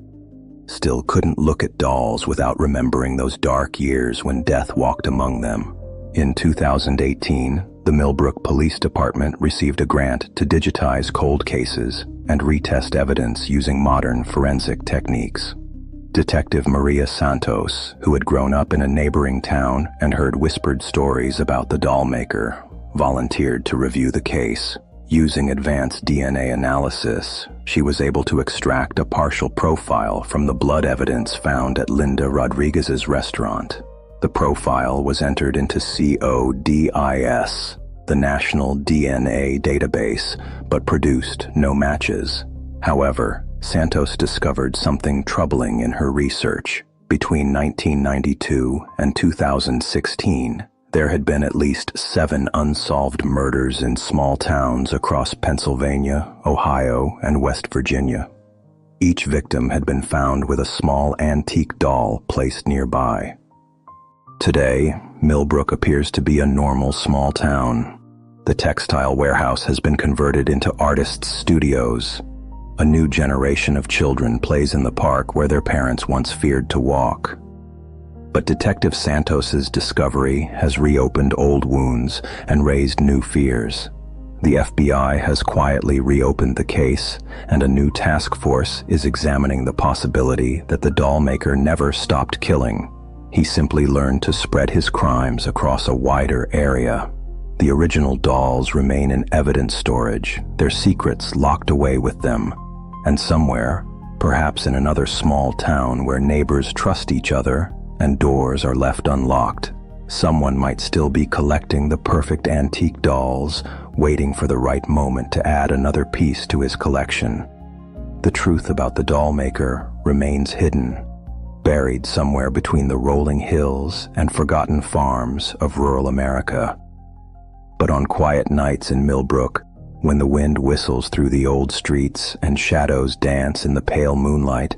still couldn't look at dolls without remembering those dark years when death walked among them. In 2018, the Millbrook Police Department received a grant to digitize cold cases and retest evidence using modern forensic techniques. Detective Maria Santos, who had grown up in a neighboring town and heard whispered stories about the doll maker, volunteered to review the case. Using advanced DNA analysis, she was able to extract a partial profile from the blood evidence found at Linda Rodriguez's restaurant. The profile was entered into CODIS, the National DNA Database, but produced no matches. However, Santos discovered something troubling in her research. Between 1992 and 2016, there had been at least 7 unsolved murders in small towns across Pennsylvania, Ohio, and West Virginia. Each victim had been found with a small antique doll placed nearby. Today, Millbrook appears to be a normal small town. The textile warehouse has been converted into artists' studios. A new generation of children plays in the park where their parents once feared to walk. But Detective Santos's discovery has reopened old wounds and raised new fears. The FBI has quietly reopened the case, and a new task force is examining the possibility that the doll maker never stopped killing. He simply learned to spread his crimes across a wider area. The original dolls remain in evidence storage, their secrets locked away with them. And somewhere, perhaps in another small town where neighbors trust each other and doors are left unlocked, someone might still be collecting the perfect antique dolls, waiting for the right moment to add another piece to his collection. The truth about the doll maker remains hidden, buried somewhere between the rolling hills and forgotten farms of rural America. But on quiet nights in Millbrook, when the wind whistles through the old streets and shadows dance in the pale moonlight,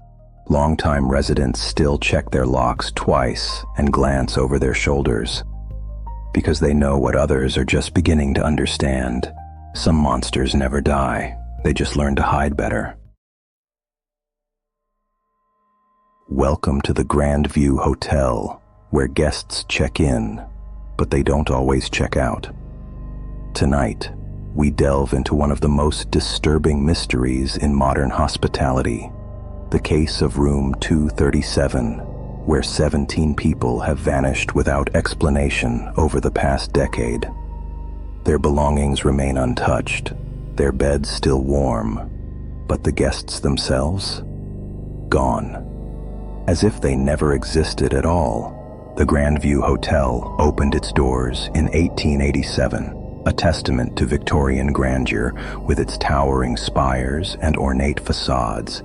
longtime residents still check their locks twice and glance over their shoulders. Because they know what others are just beginning to understand. Some monsters never die, they just learn to hide better. Welcome to the Grand View Hotel, where guests check in, but they don't always check out. Tonight, we delve into one of the most disturbing mysteries in modern hospitality, the case of room 237, where 17 people have vanished without explanation over the past decade. Their belongings remain untouched, their beds still warm, but the guests themselves? Gone. As if they never existed at all. The Grandview Hotel opened its doors in 1887, a testament to Victorian grandeur with its towering spires and ornate facades.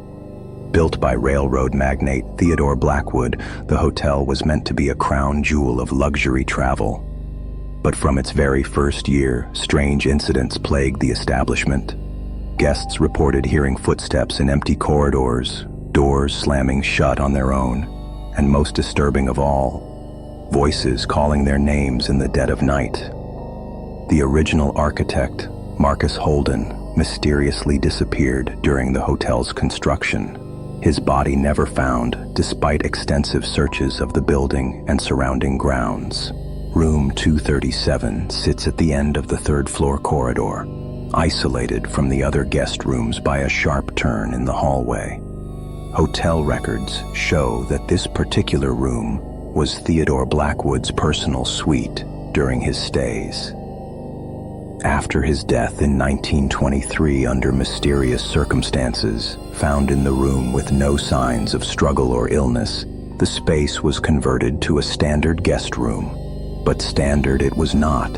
Built by railroad magnate Theodore Blackwood, the hotel was meant to be a crown jewel of luxury travel. But from its very first year, strange incidents plagued the establishment. Guests reported hearing footsteps in empty corridors, doors slamming shut on their own, and most disturbing of all, voices calling their names in the dead of night. The original architect, Marcus Holden, mysteriously disappeared during the hotel's construction. His body never found, despite extensive searches of the building and surrounding grounds. Room 237 sits at the end of the third-floor corridor, isolated from the other guest rooms by a sharp turn in the hallway. Hotel records show that this particular room was Theodore Blackwood's personal suite during his stays. After his death in 1923 under mysterious circumstances, found in the room with no signs of struggle or illness, the space was converted to a standard guest room. But standard it was not.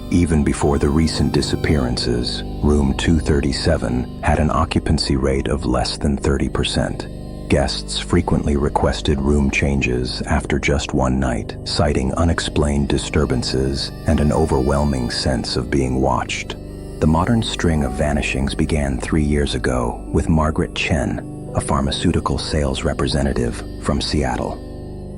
Even before the recent disappearances, room 237 had an occupancy rate of less than 30%. Guests frequently requested room changes after just one night, citing unexplained disturbances and an overwhelming sense of being watched. The modern string of vanishings began 3 years ago with Margaret Chen, a pharmaceutical sales representative from Seattle.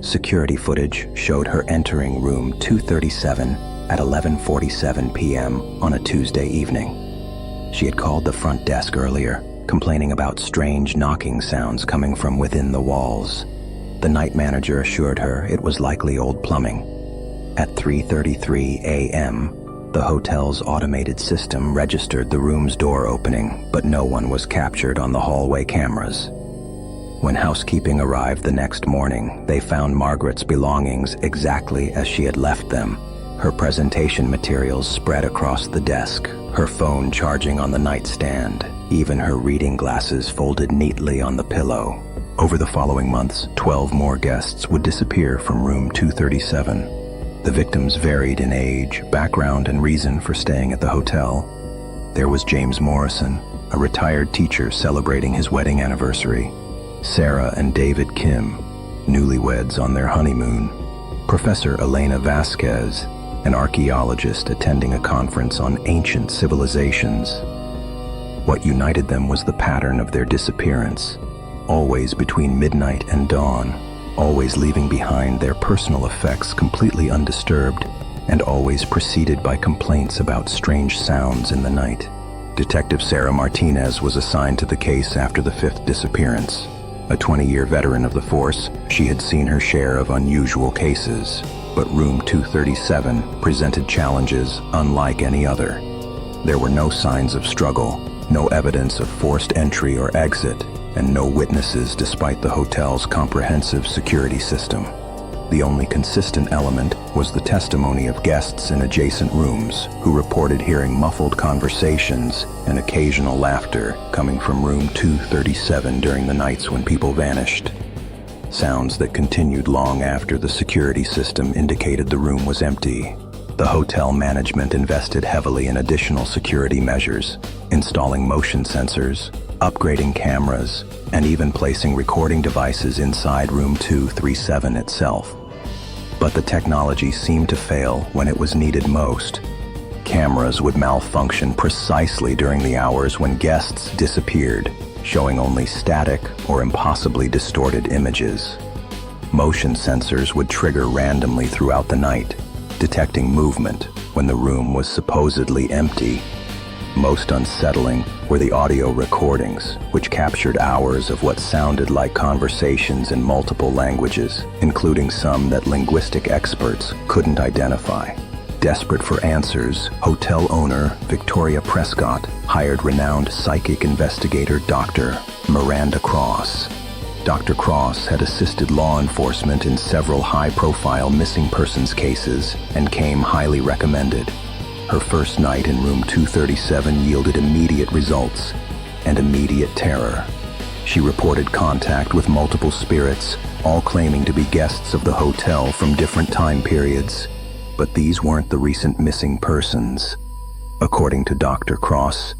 Security footage showed her entering room 237 at 11:47 p.m. on a Tuesday evening. She had called the front desk earlier, complaining about strange knocking sounds coming from within the walls. The night manager assured her it was likely old plumbing. At 3:33 a.m., the hotel's automated system registered the room's door opening, but no one was captured on the hallway cameras. When housekeeping arrived the next morning, they found Margaret's belongings exactly as she had left them. Her presentation materials spread across the desk, her phone charging on the nightstand, even her reading glasses folded neatly on the pillow. Over the following months, 12 more guests would disappear from room 237. The victims varied in age, background, and reason for staying at the hotel. There was James Morrison, a retired teacher celebrating his wedding anniversary. Sarah and David Kim, newlyweds on their honeymoon. Professor Elena Vasquez, an archaeologist attending a conference on ancient civilizations. What united them was the pattern of their disappearance, always between midnight and dawn, always leaving behind their personal effects completely undisturbed, and always preceded by complaints about strange sounds in the night. Detective Sarah Martinez was assigned to the case after the fifth disappearance. A 20-year veteran of the force, she had seen her share of unusual cases, but room 237 presented challenges unlike any other. There were no signs of struggle, no evidence of forced entry or exit, and no witnesses despite the hotel's comprehensive security system. The only consistent element was the testimony of guests in adjacent rooms who reported hearing muffled conversations and occasional laughter coming from room 237 during the nights when people vanished. Sounds that continued long after the security system indicated the room was empty. The hotel management invested heavily in additional security measures, installing motion sensors, upgrading cameras, and even placing recording devices inside room 237 itself. But the technology seemed to fail when it was needed most. Cameras would malfunction precisely during the hours when guests disappeared, showing only static or impossibly distorted images. Motion sensors would trigger randomly throughout the night, detecting movement when the room was supposedly empty. Most unsettling were the audio recordings, which captured hours of what sounded like conversations in multiple languages, including some that linguistic experts couldn't identify. Desperate for answers, hotel owner Victoria Prescott hired renowned psychic investigator Dr. Miranda Cross. Dr. Cross had assisted law enforcement in several high-profile missing persons cases and came highly recommended. Her first night in room 237 yielded immediate results and immediate terror. She reported contact with multiple spirits, all claiming to be guests of the hotel from different time periods. But these weren't the recent missing persons. According to Dr. Cross,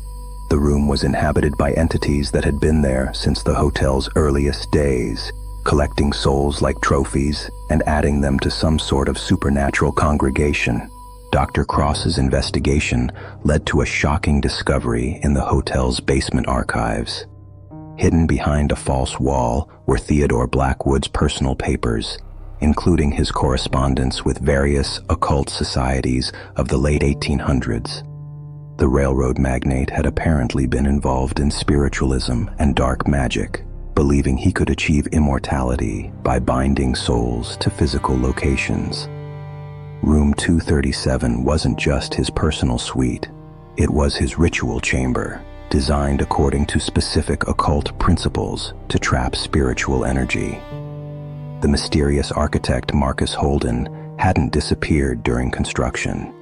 the room was inhabited by entities that had been there since the hotel's earliest days, collecting souls like trophies and adding them to some sort of supernatural congregation. Dr. Cross's investigation led to a shocking discovery in the hotel's basement archives. Hidden behind a false wall were Theodore Blackwood's personal papers, including his correspondence with various occult societies of the late 1800s. The railroad magnate had apparently been involved in spiritualism and dark magic, believing he could achieve immortality by binding souls to physical locations. Room 237 wasn't just his personal suite, it was his ritual chamber, designed according to specific occult principles to trap spiritual energy. The mysterious architect Marcus Holden hadn't disappeared during construction.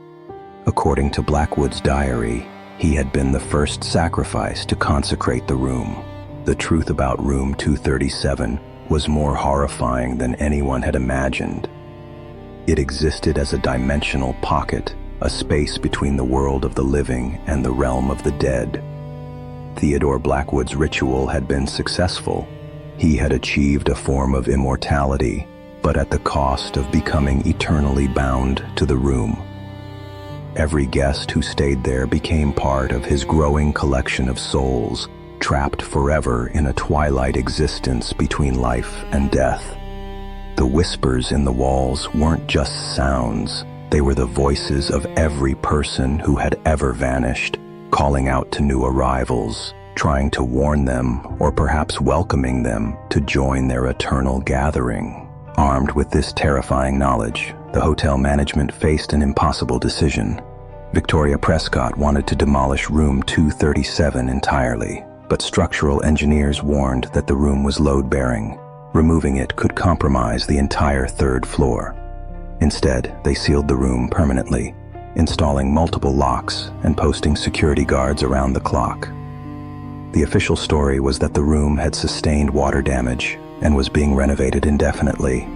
According to Blackwood's diary, he had been the first sacrifice to consecrate the room. The truth about room 237 was more horrifying than anyone had imagined. It existed as a dimensional pocket, a space between the world of the living and the realm of the dead. Theodore Blackwood's ritual had been successful. He had achieved a form of immortality, but at the cost of becoming eternally bound to the room. Every guest who stayed there became part of his growing collection of souls, trapped forever in a twilight existence between life and death. The whispers in the walls weren't just sounds, they were the voices of every person who had ever vanished, calling out to new arrivals, trying to warn them or perhaps welcoming them to join their eternal gathering. Armed with this terrifying knowledge, the hotel management faced an impossible decision. Victoria Prescott wanted to demolish room 237 entirely, but structural engineers warned that the room was load-bearing. Removing it could compromise the entire third floor. Instead, they sealed the room permanently, installing multiple locks and posting security guards around the clock. The official story was that the room had sustained water damage and was being renovated indefinitely.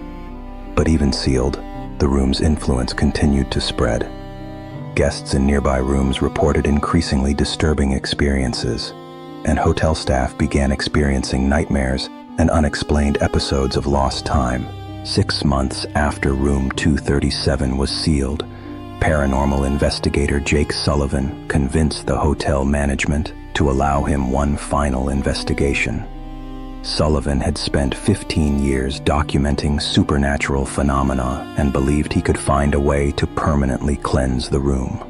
But even sealed, the room's influence continued to spread. Guests in nearby rooms reported increasingly disturbing experiences, and hotel staff began experiencing nightmares and unexplained episodes of lost time. 6 months after room 237 was sealed, paranormal investigator Jake Sullivan convinced the hotel management to allow him one final investigation. Sullivan had spent 15 years documenting supernatural phenomena and believed he could find a way to permanently cleanse the room.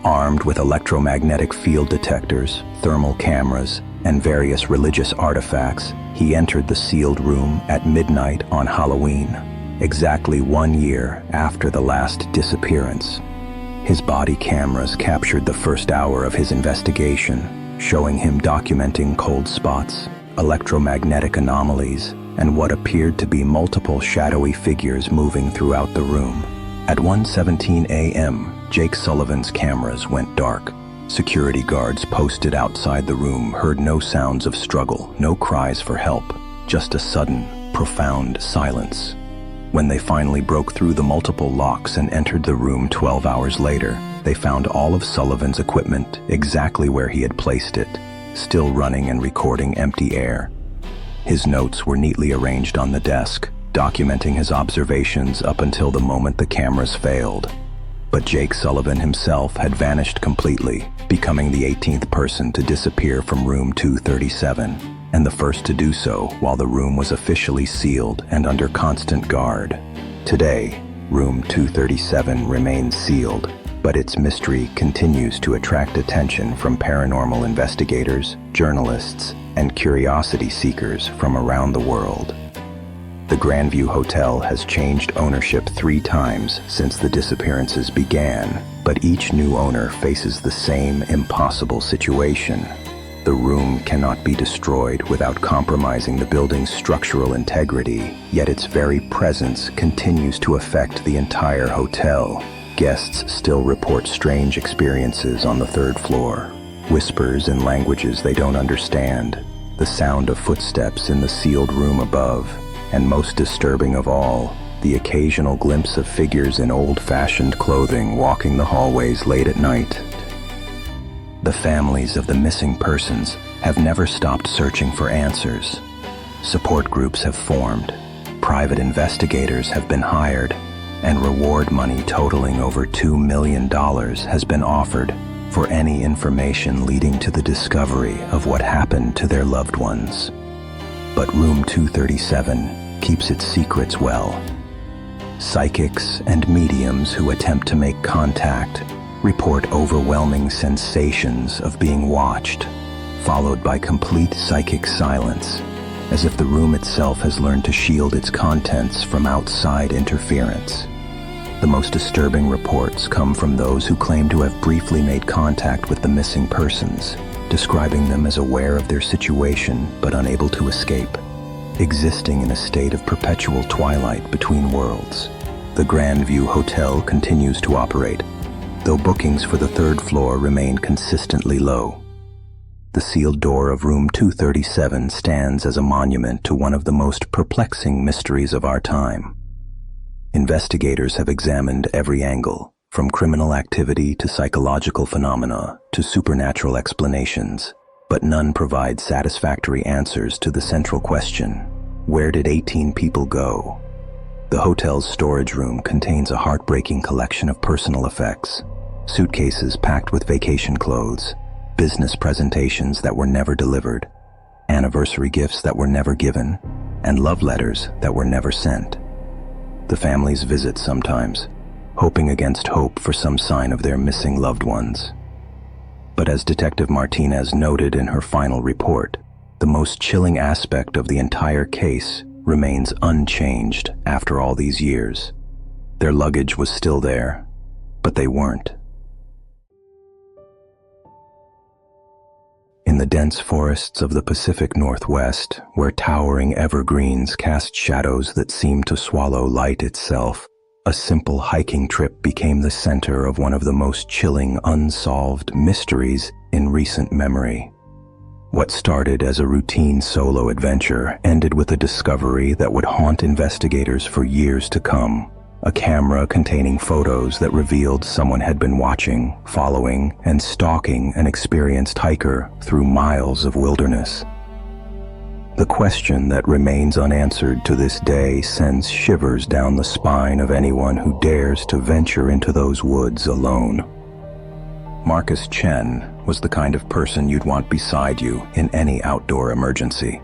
Armed with electromagnetic field detectors, thermal cameras, and various religious artifacts, he entered the sealed room at midnight on Halloween, exactly 1 year after the last disappearance. His body cameras captured the first hour of his investigation, showing him documenting cold spots, electromagnetic anomalies, and what appeared to be multiple shadowy figures moving throughout the room. At 1:17 a.m., Jake Sullivan's cameras went dark. Security guards posted outside the room heard no sounds of struggle, no cries for help, just a sudden, profound silence. When they finally broke through the multiple locks and entered the room 12 hours later, they found all of Sullivan's equipment exactly where he had placed it, still running and recording empty air. His notes were neatly arranged on the desk, documenting his observations up until the moment the cameras failed. But Jake Sullivan himself had vanished completely, becoming the 18th person to disappear from room 237, and the first to do so while the room was officially sealed and under constant guard. Today, room 237 remains sealed, But its mystery continues to attract attention from paranormal investigators, journalists, and curiosity seekers from around the world. The Grandview Hotel has changed ownership 3 times since the disappearances began, but each new owner faces the same impossible situation. The room cannot be destroyed without compromising the building's structural integrity, yet its very presence continues to affect the entire hotel. Guests still report strange experiences on the 3rd floor. Whispers in languages they don't understand, the sound of footsteps in the sealed room above, and most disturbing of all, the occasional glimpse of figures in old-fashioned clothing walking the hallways late at night. The families of the missing persons have never stopped searching for answers. Support groups have formed, private investigators have been hired, and reward money totaling over $2 million has been offered for any information leading to the discovery of what happened to their loved ones. But Room 237 keeps its secrets well. Psychics and mediums who attempt to make contact report overwhelming sensations of being watched, followed by complete psychic silence, as if the room itself has learned to shield its contents from outside interference. The most disturbing reports come from those who claim to have briefly made contact with the missing persons, describing them as aware of their situation but unable to escape, existing in a state of perpetual twilight between worlds. The Grandview Hotel continues to operate, though bookings for the 3rd floor remain consistently low. The sealed door of Room 237 stands as a monument to one of the most perplexing mysteries of our time. Investigators have examined every angle, from criminal activity to psychological phenomena to supernatural explanations, but none provide satisfactory answers to the central question: where did 18 people go? The hotel's storage room contains a heartbreaking collection of personal effects, suitcases packed with vacation clothes, business presentations that were never delivered, anniversary gifts that were never given, and love letters that were never sent. The families visit sometimes, hoping against hope for some sign of their missing loved ones. But as Detective Martinez noted in her final report, the most chilling aspect of the entire case remains unchanged after all these years. Their luggage was still there, but they weren't. In the dense forests of the Pacific Northwest, where towering evergreens cast shadows that seemed to swallow light itself, a simple hiking trip became the center of one of the most chilling unsolved mysteries in recent memory. What started as a routine solo adventure ended with a discovery that would haunt investigators for years to come. A camera containing photos that revealed someone had been watching, following, and stalking an experienced hiker through miles of wilderness. The question that remains unanswered to this day sends shivers down the spine of anyone who dares to venture into those woods alone. Marcus Chen was the kind of person you'd want beside you in any outdoor emergency.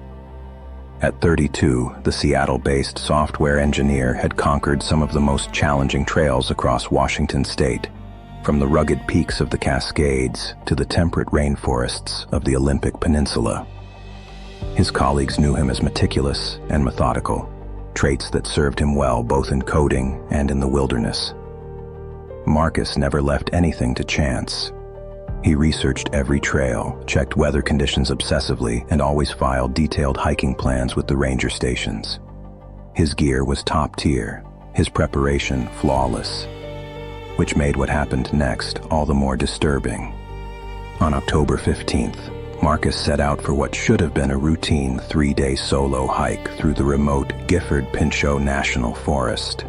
At 32, the Seattle-based software engineer had conquered some of the most challenging trails across Washington state, from the rugged peaks of the Cascades to the temperate rainforests of the Olympic Peninsula. His colleagues knew him as meticulous and methodical, traits that served him well both in coding and in the wilderness. Marcus never left anything to chance. He researched every trail, checked weather conditions obsessively, and always filed detailed hiking plans with the ranger stations. His gear was top tier, his preparation flawless, which made what happened next all the more disturbing. On October 15th, Marcus set out for what should have been a routine 3-day solo hike through the remote Gifford-Pinchot National Forest,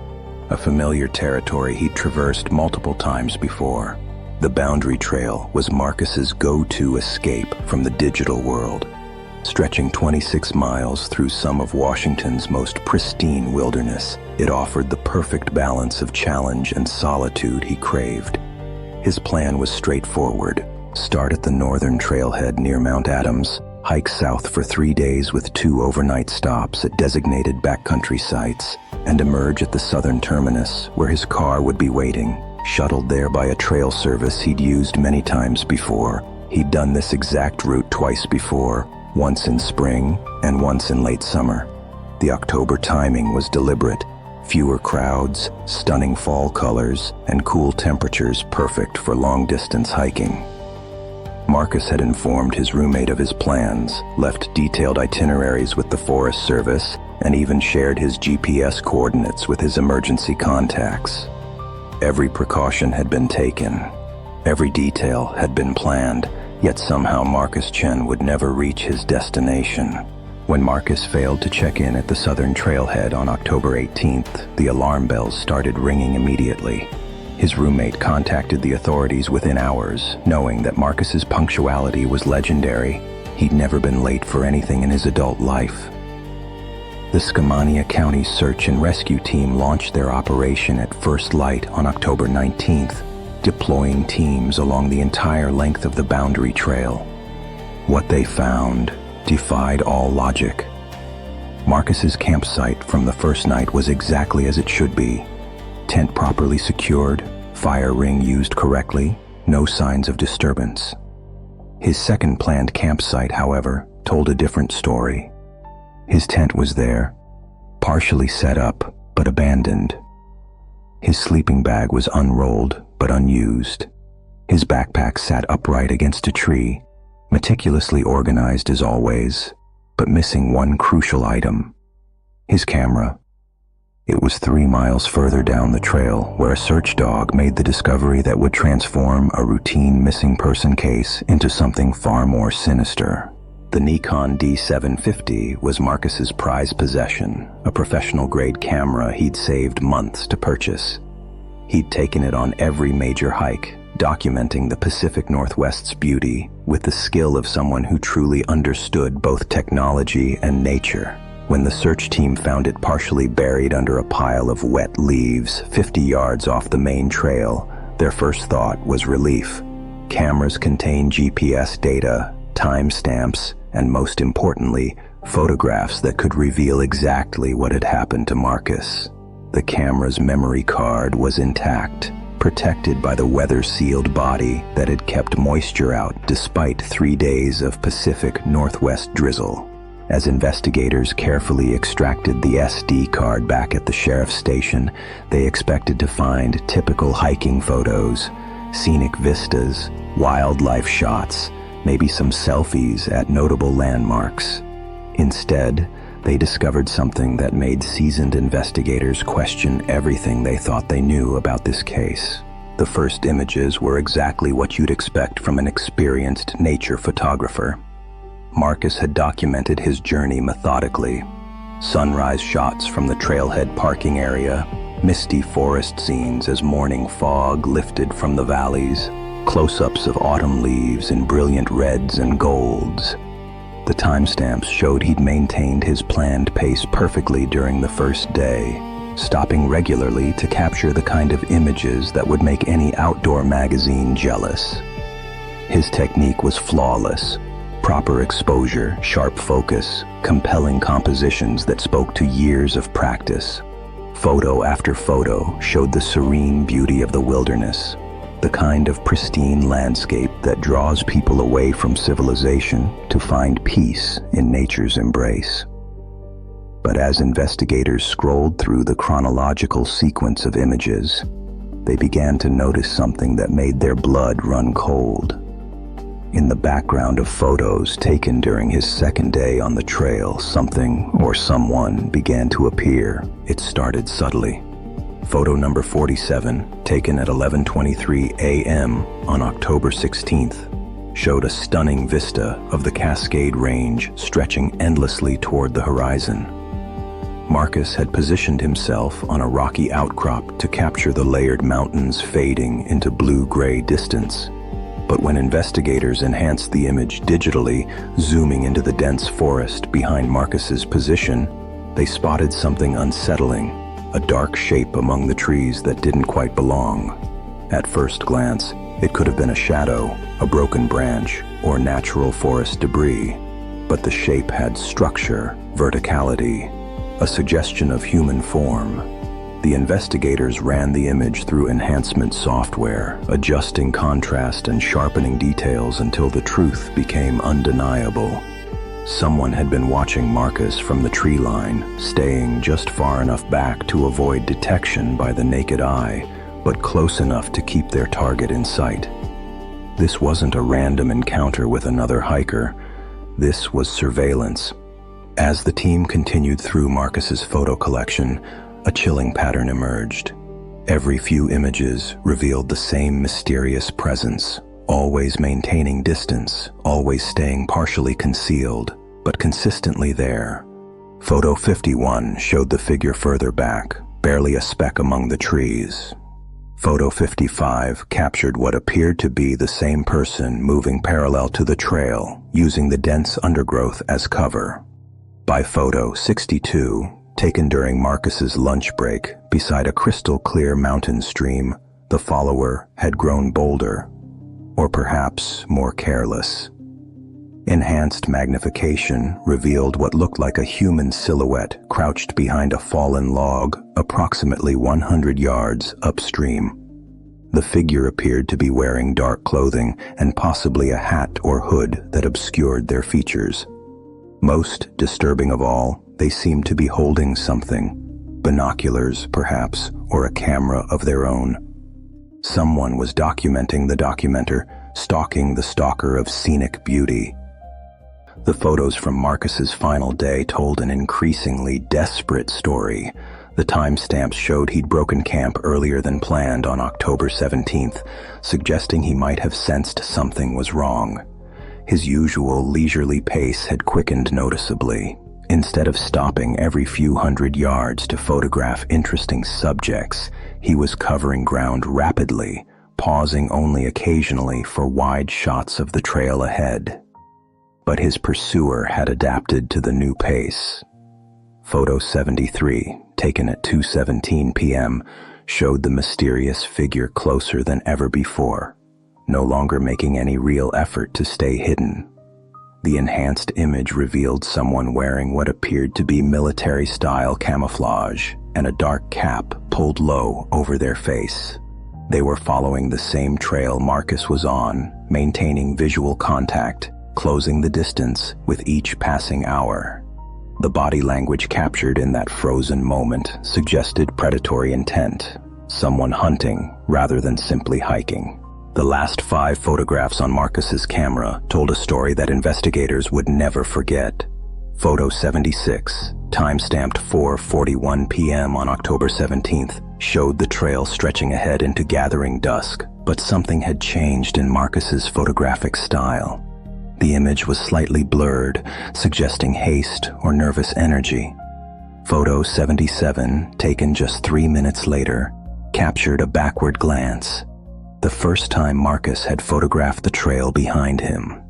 a familiar territory he'd traversed multiple times before. The Boundary Trail was Marcus's go-to escape from the digital world. Stretching 26 miles through some of Washington's most pristine wilderness, it offered the perfect balance of challenge and solitude he craved. His plan was straightforward. Start at the northern trailhead near Mount Adams, hike south for 3 days with 2 overnight stops at designated backcountry sites, and emerge at the southern terminus where his car would be waiting, shuttled there by a trail service he'd used many times before. He'd done this exact route twice before, once in spring and once in late summer. The October timing was deliberate. Fewer crowds, stunning fall colors, and cool temperatures perfect for long-distance hiking. Marcus had informed his roommate of his plans, left detailed itineraries with the Forest Service, and even shared his GPS coordinates with his emergency contacts. Every precaution had been taken. Every detail had been planned, yet somehow Marcus Chen would never reach his destination. When Marcus failed to check in at the southern trailhead on October 18th, the alarm bells started ringing immediately. His roommate contacted the authorities within hours, knowing that Marcus's punctuality was legendary. He'd never been late for anything in his adult life. The Skamania County Search and Rescue Team launched their operation at first light on October 19th, deploying teams along the entire length of the Boundary Trail. What they found defied all logic. Marcus's campsite from the first night was exactly as it should be. Tent properly secured, fire ring used correctly, no signs of disturbance. His second planned campsite, however, told a different story. His tent was there, partially set up, but abandoned. His sleeping bag was unrolled, but unused. His backpack sat upright against a tree, meticulously organized as always, but missing one crucial item: his camera. It was 3 miles further down the trail where a search dog made the discovery that would transform a routine missing person case into something far more sinister. The Nikon D750 was Marcus's prized possession, a professional-grade camera he'd saved months to purchase. He'd taken it on every major hike, documenting the Pacific Northwest's beauty with the skill of someone who truly understood both technology and nature. When the search team found it partially buried under a pile of wet leaves 50 yards off the main trail, their first thought was relief. Cameras contained GPS data, timestamps, and most importantly, photographs that could reveal exactly what had happened to Marcus. The camera's memory card was intact, protected by the weather-sealed body that had kept moisture out despite 3 days of Pacific Northwest drizzle. As investigators carefully extracted the SD card back at the sheriff's station, they expected to find typical hiking photos, scenic vistas, wildlife shots, maybe some selfies at notable landmarks. Instead, they discovered something that made seasoned investigators question everything they thought they knew about this case. The first images were exactly what you'd expect from an experienced nature photographer. Marcus had documented his journey methodically. Sunrise shots from the trailhead parking area, misty forest scenes as morning fog lifted from the valleys, close-ups of autumn leaves in brilliant reds and golds. The timestamps showed he'd maintained his planned pace perfectly during the first day, stopping regularly to capture the kind of images that would make any outdoor magazine jealous. His technique was flawless. Proper exposure, sharp focus, compelling compositions that spoke to years of practice. Photo after photo showed the serene beauty of the wilderness, the kind of pristine landscape that draws people away from civilization to find peace in nature's embrace. But as investigators scrolled through the chronological sequence of images, they began to notice something that made their blood run cold. In the background of photos taken during his second day on the trail, something or someone began to appear. It started subtly. Photo number 47, taken at 11:23 a.m. on October 16th, showed a stunning vista of the Cascade Range stretching endlessly toward the horizon. Marcus had positioned himself on a rocky outcrop to capture the layered mountains fading into blue-gray distance. But when investigators enhanced the image digitally, zooming into the dense forest behind Marcus's position, they spotted something unsettling, a dark shape among the trees that didn't quite belong. At first glance, it could have been a shadow, a broken branch, or natural forest debris, but the shape had structure, verticality, a suggestion of human form. The investigators ran the image through enhancement software, adjusting contrast and sharpening details until the truth became undeniable. Someone had been watching Marcus from the tree line, staying just far enough back to avoid detection by the naked eye, but close enough to keep their target in sight. This wasn't a random encounter with another hiker. This was surveillance. As the team continued through Marcus's photo collection, a chilling pattern emerged. Every few images revealed the same mysterious presence, always maintaining distance, always staying partially concealed, but consistently there. Photo 51 showed the figure further back, barely a speck among the trees. Photo 55 captured what appeared to be the same person moving parallel to the trail, using the dense undergrowth as cover. By photo 62, taken during Marcus's lunch break beside a crystal-clear mountain stream, the follower had grown bolder, or perhaps more careless. Enhanced magnification revealed what looked like a human silhouette crouched behind a fallen log approximately 100 yards upstream. The figure appeared to be wearing dark clothing and possibly a hat or hood that obscured their features. Most disturbing of all, they seemed to be holding something, binoculars perhaps, or a camera of their own. Someone was documenting the documenter, stalking the stalker of scenic beauty. The photos from Marcus's final day told an increasingly desperate story. The timestamps showed he'd broken camp earlier than planned on October 17th, suggesting he might have sensed something was wrong. His usual leisurely pace had quickened noticeably. Instead of stopping every few hundred yards to photograph interesting subjects, he was covering ground rapidly, pausing only occasionally for wide shots of the trail ahead. But his pursuer had adapted to the new pace. Photo 73, taken at 2:17 p.m., showed the mysterious figure closer than ever before, no longer making any real effort to stay hidden. The enhanced image revealed someone wearing what appeared to be military-style camouflage and a dark cap pulled low over their face. They were following the same trail Marcus was on, maintaining visual contact, closing the distance with each passing hour. The body language captured in that frozen moment suggested predatory intent, someone hunting rather than simply hiking. The last 5 photographs on Marcus's camera told a story that investigators would never forget. Photo 76, timestamped 4:41 p.m. on October 17th, showed the trail stretching ahead into gathering dusk, but something had changed in Marcus's photographic style. The image was slightly blurred, suggesting haste or nervous energy. Photo 77, taken just 3 minutes later, captured a backward glance. The first time Marcus had photographed the trail behind him.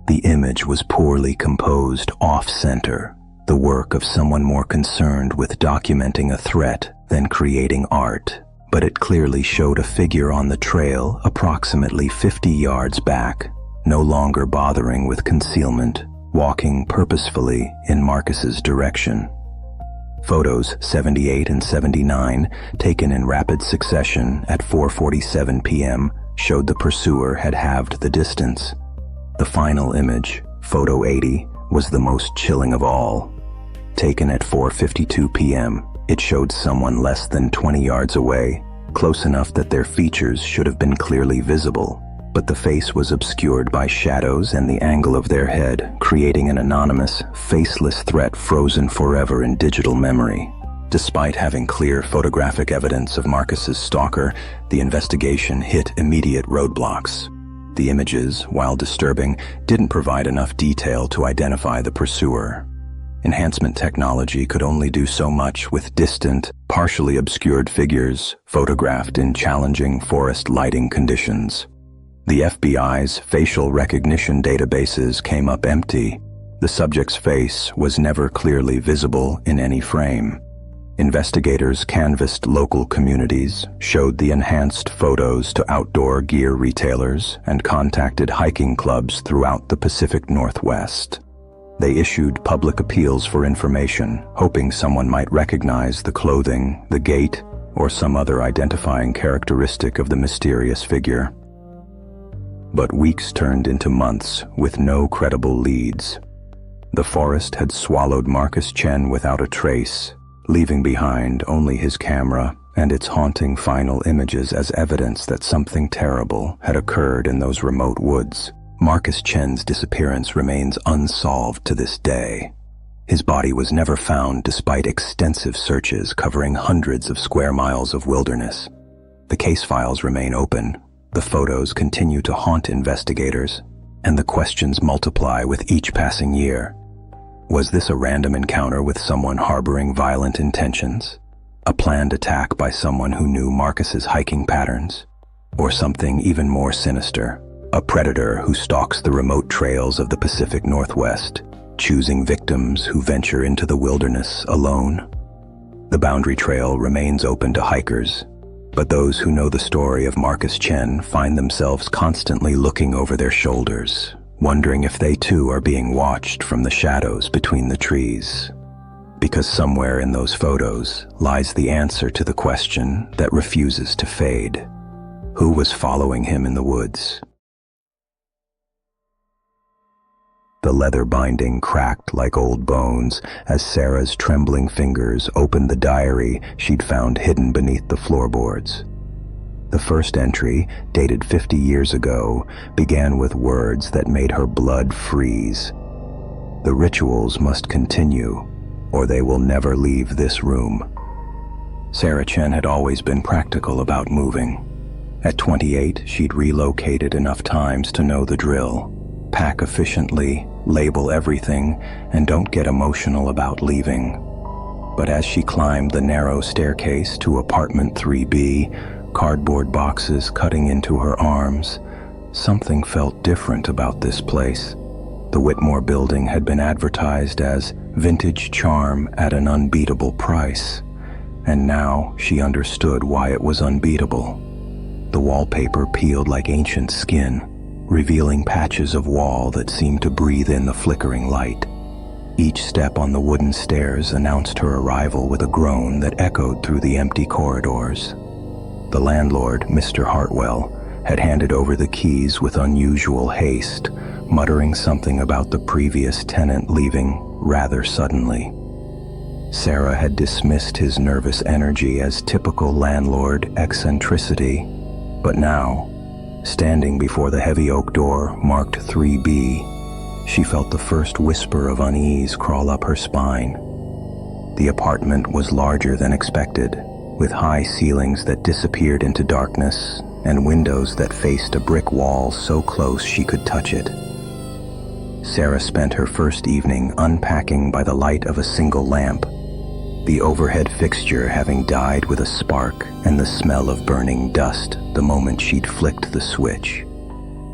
The image was poorly composed, off-center, the work of someone more concerned with documenting a threat than creating art. But it clearly showed a figure on the trail approximately 50 yards back, no longer bothering with concealment, walking purposefully in Marcus's direction. Photos 78 and 79, taken in rapid succession at 4:47 p.m., showed the pursuer had halved the distance. The final image, photo 80, was the most chilling of all. Taken at 4:52 p.m., it showed someone less than 20 yards away, close enough that their features should have been clearly visible. But the face was obscured by shadows and the angle of their head, creating an anonymous, faceless threat frozen forever in digital memory. Despite having clear photographic evidence of Marcus's stalker, the investigation hit immediate roadblocks. The images, while disturbing, didn't provide enough detail to identify the pursuer. Enhancement technology could only do so much with distant, partially obscured figures photographed in challenging forest lighting conditions. The FBI's facial recognition databases came up empty. The subject's face was never clearly visible in any frame. Investigators canvassed local communities, showed the enhanced photos to outdoor gear retailers, and contacted hiking clubs throughout the Pacific Northwest. They issued public appeals for information, hoping someone might recognize the clothing, the gait, or some other identifying characteristic of the mysterious figure. But weeks turned into months with no credible leads. The forest had swallowed Marcus Chen without a trace, leaving behind only his camera and its haunting final images as evidence that something terrible had occurred in those remote woods. Marcus Chen's disappearance remains unsolved to this day. His body was never found despite extensive searches covering hundreds of square miles of wilderness. The case files remain open, the photos continue to haunt investigators, and the questions multiply with each passing year. Was this a random encounter with someone harboring violent intentions? A planned attack by someone who knew Marcus's hiking patterns? Or something even more sinister? A predator who stalks the remote trails of the Pacific Northwest, choosing victims who venture into the wilderness alone? The Boundary Trail remains open to hikers, but those who know the story of Marcus Chen find themselves constantly looking over their shoulders, wondering if they too are being watched from the shadows between the trees. Because somewhere in those photos lies the answer to the question that refuses to fade. Who was following him in the woods? The leather binding cracked like old bones as Sarah's trembling fingers opened the diary she'd found hidden beneath the floorboards. The first entry, dated 50 years ago, began with words that made her blood freeze. The rituals must continue, or they will never leave this room. Sarah Chen had always been practical about moving. At 28, she'd relocated enough times to know the drill. Pack efficiently, label everything, and don't get emotional about leaving. But as she climbed the narrow staircase to apartment 3B, cardboard boxes cutting into her arms, something felt different about this place. The Whitmore building had been advertised as vintage charm at an unbeatable price, and now she understood why it was unbeatable. The wallpaper peeled like ancient skin, revealing patches of wall that seemed to breathe in the flickering light. Each step on the wooden stairs announced her arrival with a groan that echoed through the empty corridors. The landlord, Mr. Hartwell, had handed over the keys with unusual haste, muttering something about the previous tenant leaving rather suddenly. Sarah had dismissed his nervous energy as typical landlord eccentricity, but now, standing before the heavy oak door marked 3B, she felt the first whisper of unease crawl up her spine. The apartment was larger than expected, with high ceilings that disappeared into darkness and windows that faced a brick wall so close she could touch it. Sarah spent her first evening unpacking by the light of a single lamp, the overhead fixture having died with a spark and the smell of burning dust the moment she'd flicked the switch.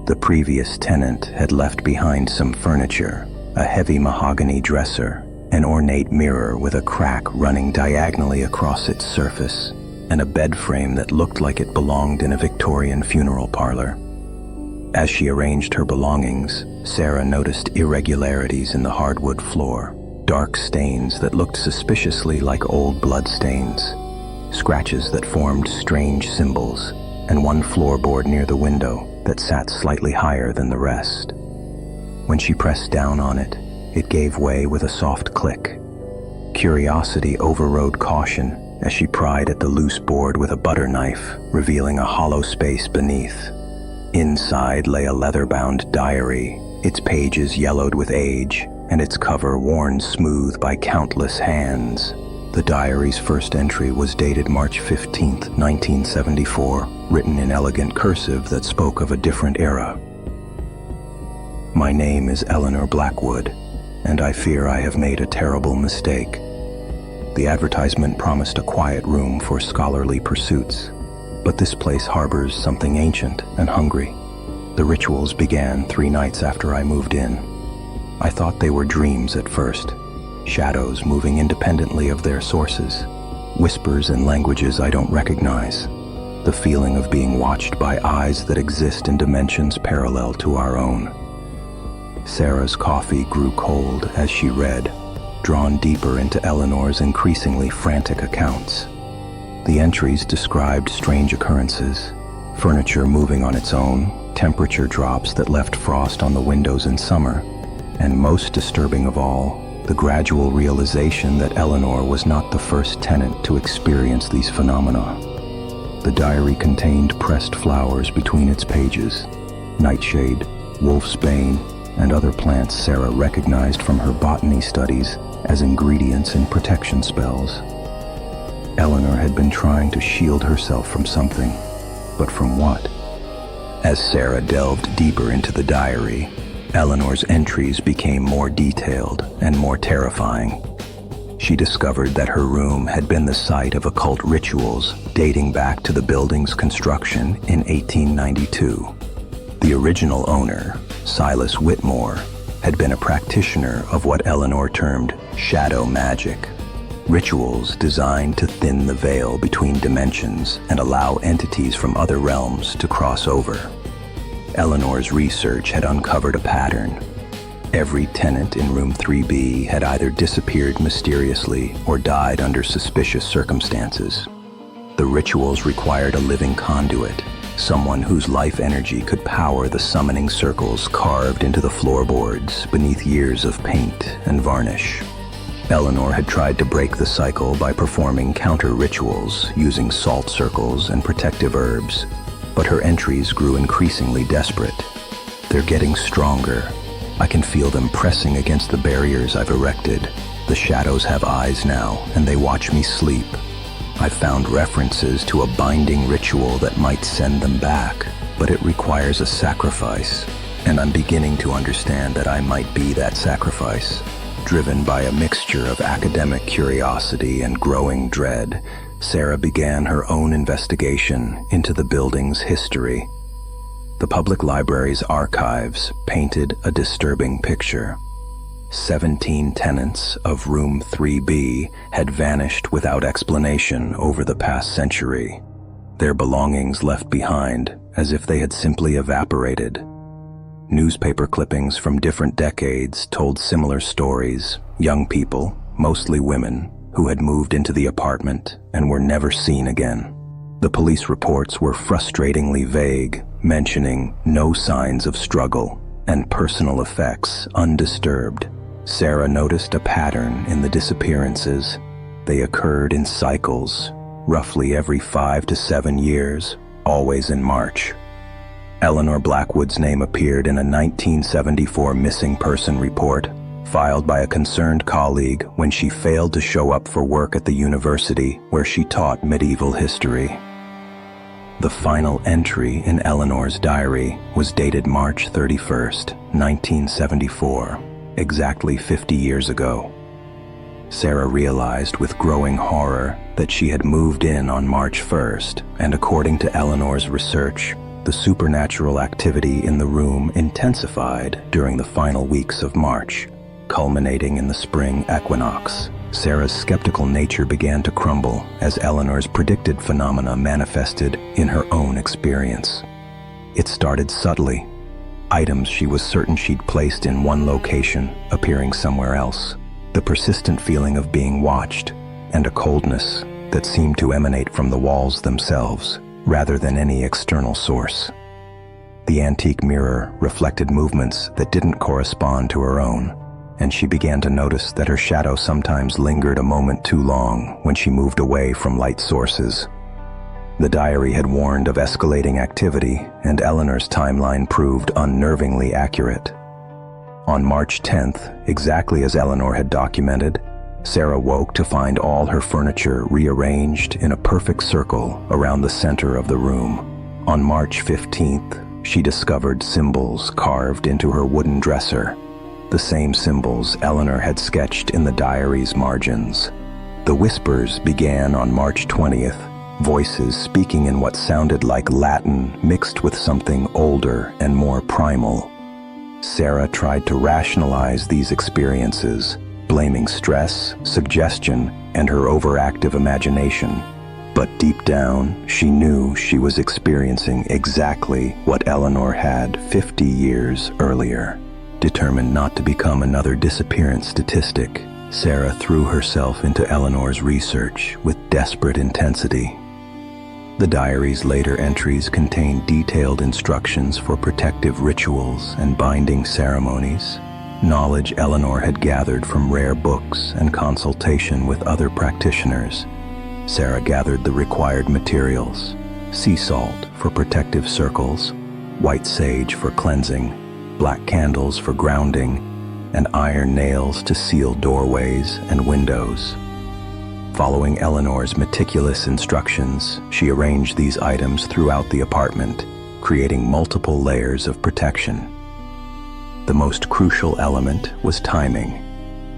The previous tenant had left behind some furniture, a heavy mahogany dresser, an ornate mirror with a crack running diagonally across its surface, and a bed frame that looked like it belonged in a Victorian funeral parlor. As she arranged her belongings, Sarah noticed irregularities in the hardwood floor, dark stains that looked suspiciously like old blood stains, scratches that formed strange symbols, and one floorboard near the window that sat slightly higher than the rest. When she pressed down on it, it gave way with a soft click. Curiosity overrode caution as she pried at the loose board with a butter knife, revealing a hollow space beneath. Inside lay a leather-bound diary, its pages yellowed with age, and its cover worn smooth by countless hands. The diary's first entry was dated March 15, 1974, written in elegant cursive that spoke of a different era. My name is Eleanor Blackwood, and I fear I have made a terrible mistake. The advertisement promised a quiet room for scholarly pursuits, but this place harbors something ancient and hungry. The rituals began 3 nights after I moved in. I thought they were dreams at first, shadows moving independently of their sources, whispers in languages I don't recognize, the feeling of being watched by eyes that exist in dimensions parallel to our own. Sarah's coffee grew cold as she read, drawn deeper into Eleanor's increasingly frantic accounts. The entries described strange occurrences: furniture moving on its own, temperature drops that left frost on the windows in summer, and most disturbing of all, the gradual realization that Eleanor was not the first tenant to experience these phenomena. The diary contained pressed flowers between its pages, nightshade, wolfsbane, and other plants Sarah recognized from her botany studies as ingredients in protection spells. Eleanor had been trying to shield herself from something, but from what? As Sarah delved deeper into the diary, Eleanor's entries became more detailed and more terrifying. She discovered that her room had been the site of occult rituals dating back to the building's construction in 1892. The original owner, Silas Whitmore, had been a practitioner of what Eleanor termed shadow magic, rituals designed to thin the veil between dimensions and allow entities from other realms to cross over. Eleanor's research had uncovered a pattern. Every tenant in room 3B had either disappeared mysteriously or died under suspicious circumstances. The rituals required a living conduit, someone whose life energy could power the summoning circles carved into the floorboards beneath years of paint and varnish. Eleanor had tried to break the cycle by performing counter-rituals using salt circles and protective herbs, but her entries grew increasingly desperate. "They're getting stronger. I can feel them pressing against the barriers I've erected. The shadows have eyes now, and they watch me sleep. I've found references to a binding ritual that might send them back, but it requires a sacrifice, and I'm beginning to understand that I might be that sacrifice." Driven by a mixture of academic curiosity and growing dread, Sarah began her own investigation into the building's history. The public library's archives painted a disturbing picture. 17 tenants of room 3B had vanished without explanation over the past century, their belongings left behind as if they had simply evaporated. Newspaper clippings from different decades told similar stories: young people, mostly women, who had moved into the apartment and were never seen again. The police reports were frustratingly vague, mentioning no signs of struggle and personal effects undisturbed. Sarah noticed a pattern in the disappearances. They occurred in cycles, roughly every 5 to 7 years, always in March. Eleanor Blackwood's name appeared in a 1974 missing person report, filed by a concerned colleague when she failed to show up for work at the university where she taught medieval history. The final entry in Eleanor's diary was dated March 31st, 1974, exactly 50 years ago. Sarah realized with growing horror that she had moved in on March 1st, and according to Eleanor's research, the supernatural activity in the room intensified during the final weeks of March, culminating in the spring equinox. Sarah's skeptical nature began to crumble as Eleanor's predicted phenomena manifested in her own experience. It started subtly. Items she was certain she'd placed in one location appearing somewhere else, the persistent feeling of being watched, and a coldness that seemed to emanate from the walls themselves, rather than any external source. The antique mirror reflected movements that didn't correspond to her own, and she began to notice that her shadow sometimes lingered a moment too long when she moved away from light sources. The diary had warned of escalating activity, and Eleanor's timeline proved unnervingly accurate. On March 10th, exactly as Eleanor had documented, Sarah woke to find all her furniture rearranged in a perfect circle around the center of the room. On March 15th, she discovered symbols carved into her wooden dresser, the same symbols Eleanor had sketched in the diary's margins. The whispers began on March 20th, voices speaking in what sounded like Latin mixed with something older and more primal. Sarah tried to rationalize these experiences, blaming stress, suggestion, and her overactive imagination. But deep down, she knew she was experiencing exactly what Eleanor had 50 years earlier. Determined not to become another disappearance statistic, Sarah threw herself into Eleanor's research with desperate intensity. The diary's later entries contain detailed instructions for protective rituals and binding ceremonies, knowledge Eleanor had gathered from rare books and consultation with other practitioners. Sarah gathered the required materials: sea salt for protective circles, white sage for cleansing, black candles for grounding, and iron nails to seal doorways and windows. Following Eleanor's meticulous instructions, she arranged these items throughout the apartment, creating multiple layers of protection. The most crucial element was timing.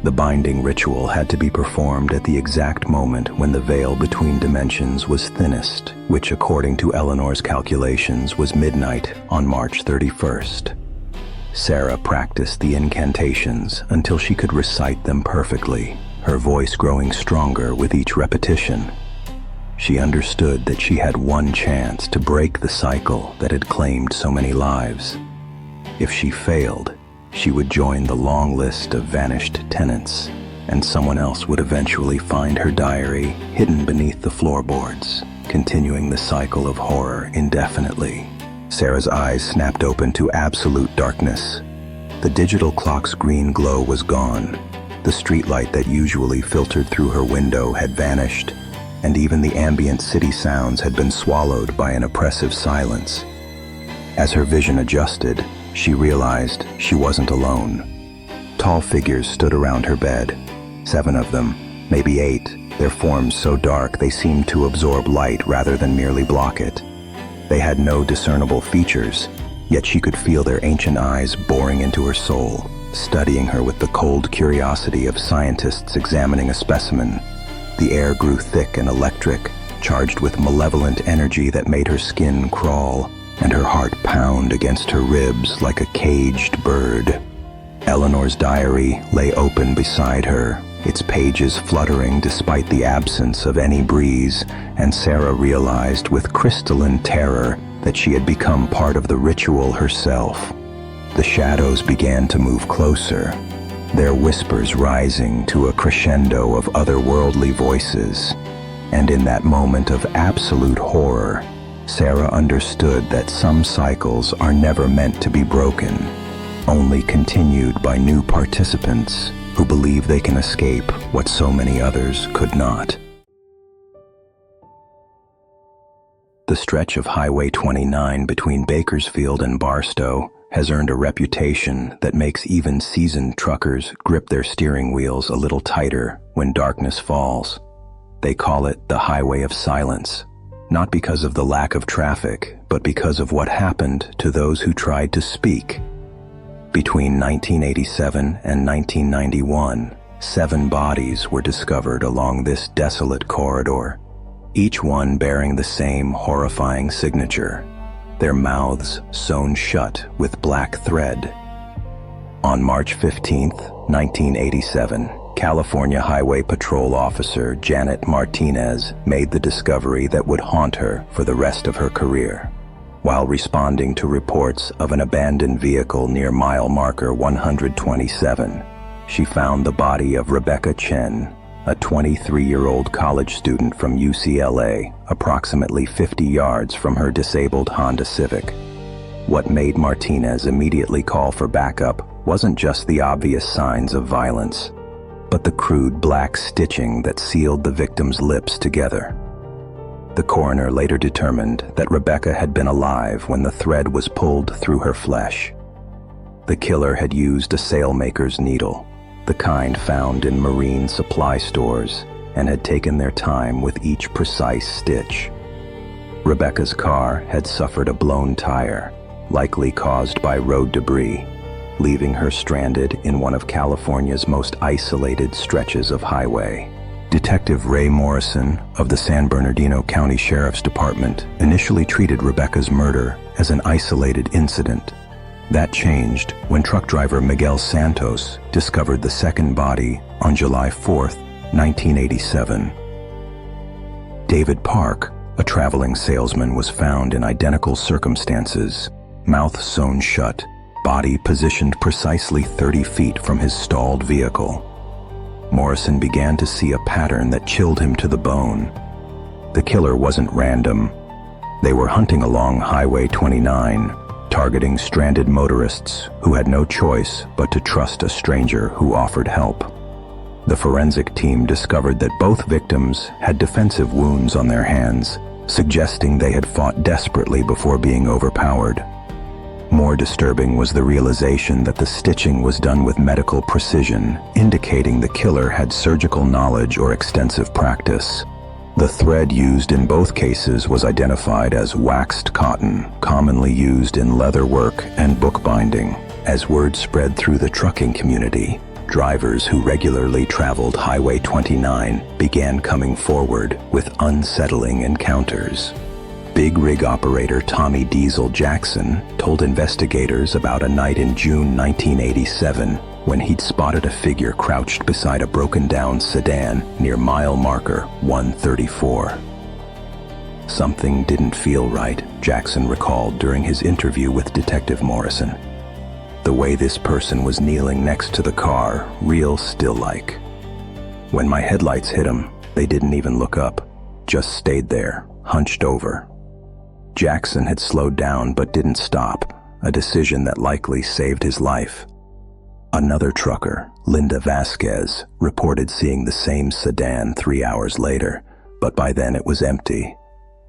The binding ritual had to be performed at the exact moment when the veil between dimensions was thinnest, which, according to Eleanor's calculations, was midnight on March 31st. Sarah practiced the incantations until she could recite them perfectly, her voice growing stronger with each repetition. She understood that she had one chance to break the cycle that had claimed so many lives. If she failed, she would join the long list of vanished tenants, and someone else would eventually find her diary hidden beneath the floorboards, continuing the cycle of horror indefinitely. Sarah's eyes snapped open to absolute darkness. The digital clock's green glow was gone. The streetlight that usually filtered through her window had vanished, and even the ambient city sounds had been swallowed by an oppressive silence. As her vision adjusted, she realized she wasn't alone. Tall figures stood around her bed, 7 of them, maybe 8, their forms so dark they seemed to absorb light rather than merely block it. They had no discernible features, yet she could feel their ancient eyes boring into her soul, studying her with the cold curiosity of scientists examining a specimen. The air grew thick and electric, charged with malevolent energy that made her skin crawl and her heart pound against her ribs like a caged bird. Eleanor's diary lay open beside her, its pages fluttering despite the absence of any breeze, and Sarah realized with crystalline terror that she had become part of the ritual herself. The shadows began to move closer, their whispers rising to a crescendo of otherworldly voices. And in that moment of absolute horror, Sarah understood that some cycles are never meant to be broken, only continued by new participants who believe they can escape what so many others could not. The stretch of Highway 29 between Bakersfield and Barstow has earned a reputation that makes even seasoned truckers grip their steering wheels a little tighter when darkness falls. They call it the Highway of Silence, not because of the lack of traffic, but because of what happened to those who tried to speak. Between 1987 and 1991, 7 bodies were discovered along this desolate corridor, each one bearing the same horrifying signature, their mouths sewn shut with black thread. On March 15, 1987, California Highway Patrol Officer Janet Martinez made the discovery that would haunt her for the rest of her career. While responding to reports of an abandoned vehicle near mile marker 127, she found the body of Rebecca Chen, a 23-year-old college student from UCLA, approximately 50 yards from her disabled Honda Civic. What made Martinez immediately call for backup wasn't just the obvious signs of violence, but the crude black stitching that sealed the victim's lips together. The coroner later determined that Rebecca had been alive when the thread was pulled through her flesh. The killer had used a sailmaker's needle, the kind found in marine supply stores, and had taken their time with each precise stitch. Rebecca's car had suffered a blown tire, likely caused by road debris, leaving her stranded in one of California's most isolated stretches of highway. Detective Ray Morrison of the San Bernardino County Sheriff's Department initially treated Rebecca's murder as an isolated incident. That changed when truck driver Miguel Santos discovered the second body on July 4, 1987. David Park, a traveling salesman, was found in identical circumstances, mouth sewn shut, body positioned precisely 30 feet from his stalled vehicle. Morrison began to see a pattern that chilled him to the bone. The killer wasn't random. They were hunting along Highway 29, targeting stranded motorists who had no choice but to trust a stranger who offered help. The forensic team discovered that both victims had defensive wounds on their hands, suggesting they had fought desperately before being overpowered. More disturbing was the realization that the stitching was done with medical precision, indicating the killer had surgical knowledge or extensive practice. The thread used in both cases was identified as waxed cotton, commonly used in leather work and bookbinding. As word spread through the trucking community, drivers who regularly traveled Highway 29 began coming forward with unsettling encounters. Big rig operator Tommy Diesel Jackson told investigators about a night in June 1987 when he'd spotted a figure crouched beside a broken-down sedan near mile marker 134. Something didn't feel right, Jackson recalled during his interview with Detective Morrison. The way this person was kneeling next to the car, real still-like. When my headlights hit him, they didn't even look up, just stayed there, hunched over. Jackson had slowed down but didn't stop, a decision that likely saved his life. Another trucker, Linda Vasquez, reported seeing the same sedan 3 hours later, but by then it was empty.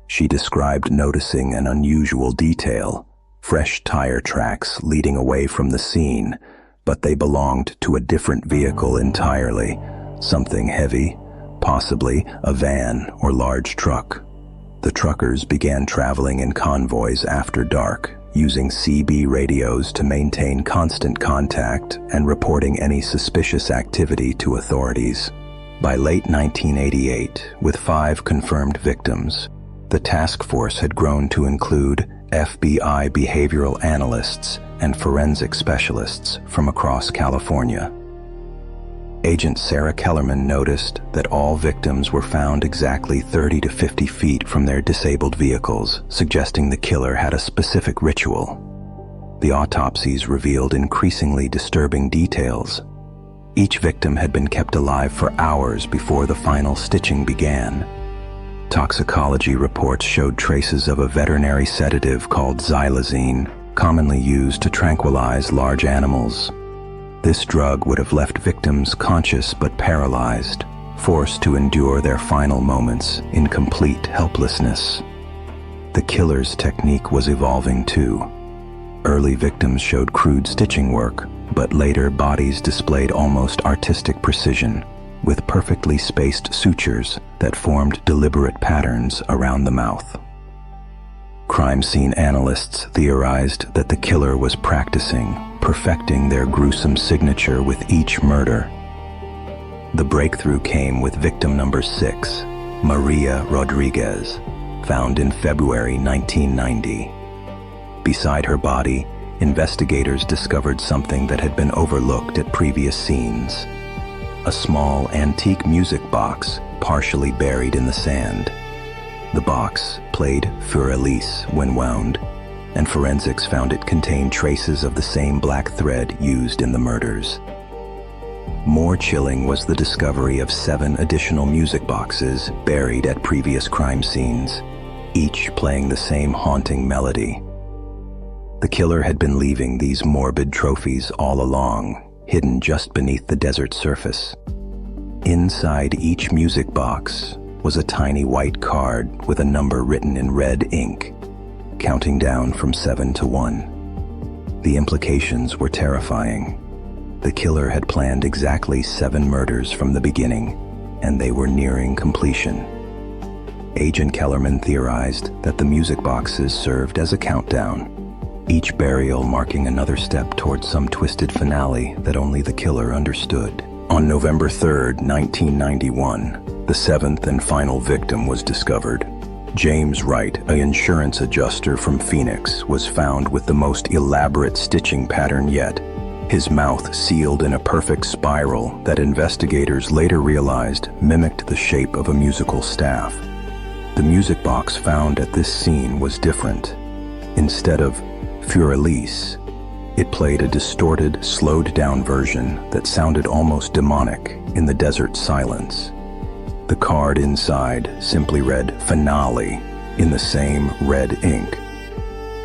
She described noticing an unusual detail, fresh tire tracks leading away from the scene, but they belonged to a different vehicle entirely, something heavy, possibly a van or large truck. The truckers began traveling in convoys after dark, using CB radios to maintain constant contact and reporting any suspicious activity to authorities. By late 1988, with 5 confirmed victims, the task force had grown to include FBI behavioral analysts and forensic specialists from across California. Agent Sarah Kellerman noticed that all victims were found exactly 30 to 50 feet from their disabled vehicles, suggesting the killer had a specific ritual. The autopsies revealed increasingly disturbing details. Each victim had been kept alive for hours before the final stitching began. Toxicology reports showed traces of a veterinary sedative called xylazine, commonly used to tranquilize large animals. This drug would have left victims conscious but paralyzed, forced to endure their final moments in complete helplessness. The killer's technique was evolving too. Early victims showed crude stitching work, but later bodies displayed almost artistic precision, with perfectly spaced sutures that formed deliberate patterns around the mouth. Crime scene analysts theorized that the killer was practicing, perfecting their gruesome signature with each murder. The breakthrough came with victim number 6, Maria Rodriguez, found in February 1990. Beside her body, investigators discovered something that had been overlooked at previous scenes: a small antique music box partially buried in the sand. The box played Für Elise when wound, and forensics found it contained traces of the same black thread used in the murders. More chilling was the discovery of 7 additional music boxes buried at previous crime scenes, each playing the same haunting melody. The killer had been leaving these morbid trophies all along, hidden just beneath the desert surface. Inside each music box was a tiny white card with a number written in red ink, counting down from 7 to 1. The implications were terrifying. The killer had planned exactly 7 murders from the beginning, and they were nearing completion. Agent Kellerman theorized that the music boxes served as a countdown, each burial marking another step towards some twisted finale that only the killer understood. On November 3, 1991, the 7th and final victim was discovered. James Wright, an insurance adjuster from Phoenix, was found with the most elaborate stitching pattern yet, his mouth sealed in a perfect spiral that investigators later realized mimicked the shape of a musical staff. The music box found at this scene was different. Instead of Für Elise, It played a distorted, slowed-down version that sounded almost demonic in the desert silence. The card inside simply read "Finale" in the same red ink.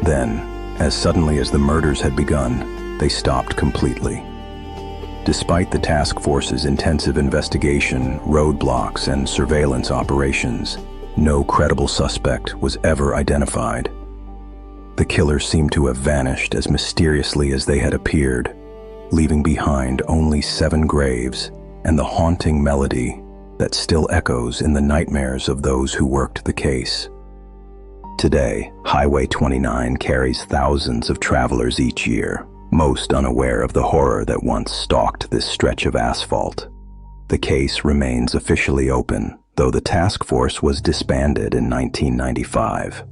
Then, as suddenly as the murders had begun, they stopped completely. Despite the task force's intensive investigation, roadblocks, and surveillance operations, no credible suspect was ever identified. The killers seemed to have vanished as mysteriously as they had appeared, leaving behind only 7 graves and the haunting melody that still echoes in the nightmares of those who worked the case. Today, Highway 29 carries thousands of travelers each year, most unaware of the horror that once stalked this stretch of asphalt. The case remains officially open, though the task force was disbanded in 1995.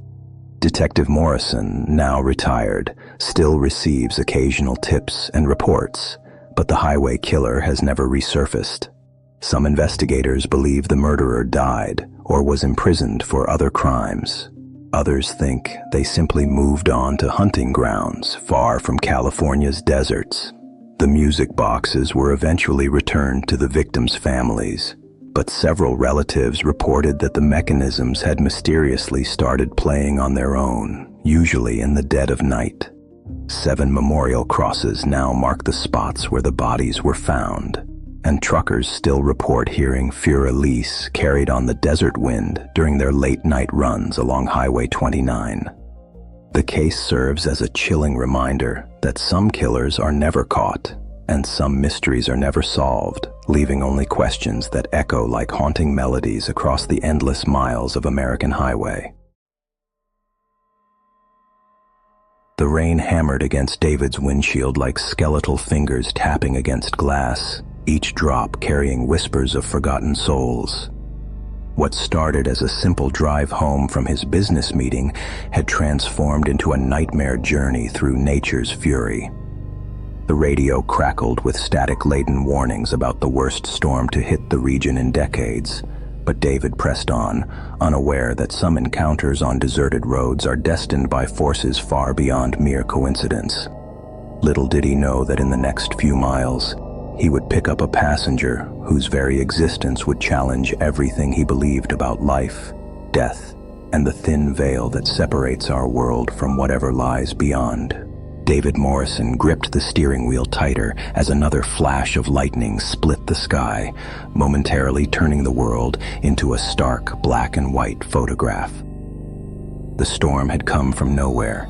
Detective Morrison, now retired, still receives occasional tips and reports, but the highway killer has never resurfaced. Some investigators believe the murderer died or was imprisoned for other crimes. Others think they simply moved on to hunting grounds far from California's deserts. The music boxes were eventually returned to the victims' families, but several relatives reported that the mechanisms had mysteriously started playing on their own, usually in the dead of night. 7 memorial crosses now mark the spots where the bodies were found, and truckers still report hearing Fur-Elise carried on the desert wind during their late-night runs along Highway 29. The case serves as a chilling reminder that some killers are never caught, and some mysteries are never solved, leaving only questions that echo like haunting melodies across the endless miles of American highway. The rain hammered against David's windshield like skeletal fingers tapping against glass, each drop carrying whispers of forgotten souls. What started as a simple drive home from his business meeting had transformed into a nightmare journey through nature's fury. The radio crackled with static-laden warnings about the worst storm to hit the region in decades, but David pressed on, unaware that some encounters on deserted roads are destined by forces far beyond mere coincidence. Little did he know that in the next few miles, he would pick up a passenger whose very existence would challenge everything he believed about life, death, and the thin veil that separates our world from whatever lies beyond. David Morrison gripped the steering wheel tighter as another flash of lightning split the sky, momentarily turning the world into a stark black and white photograph. The storm had come from nowhere,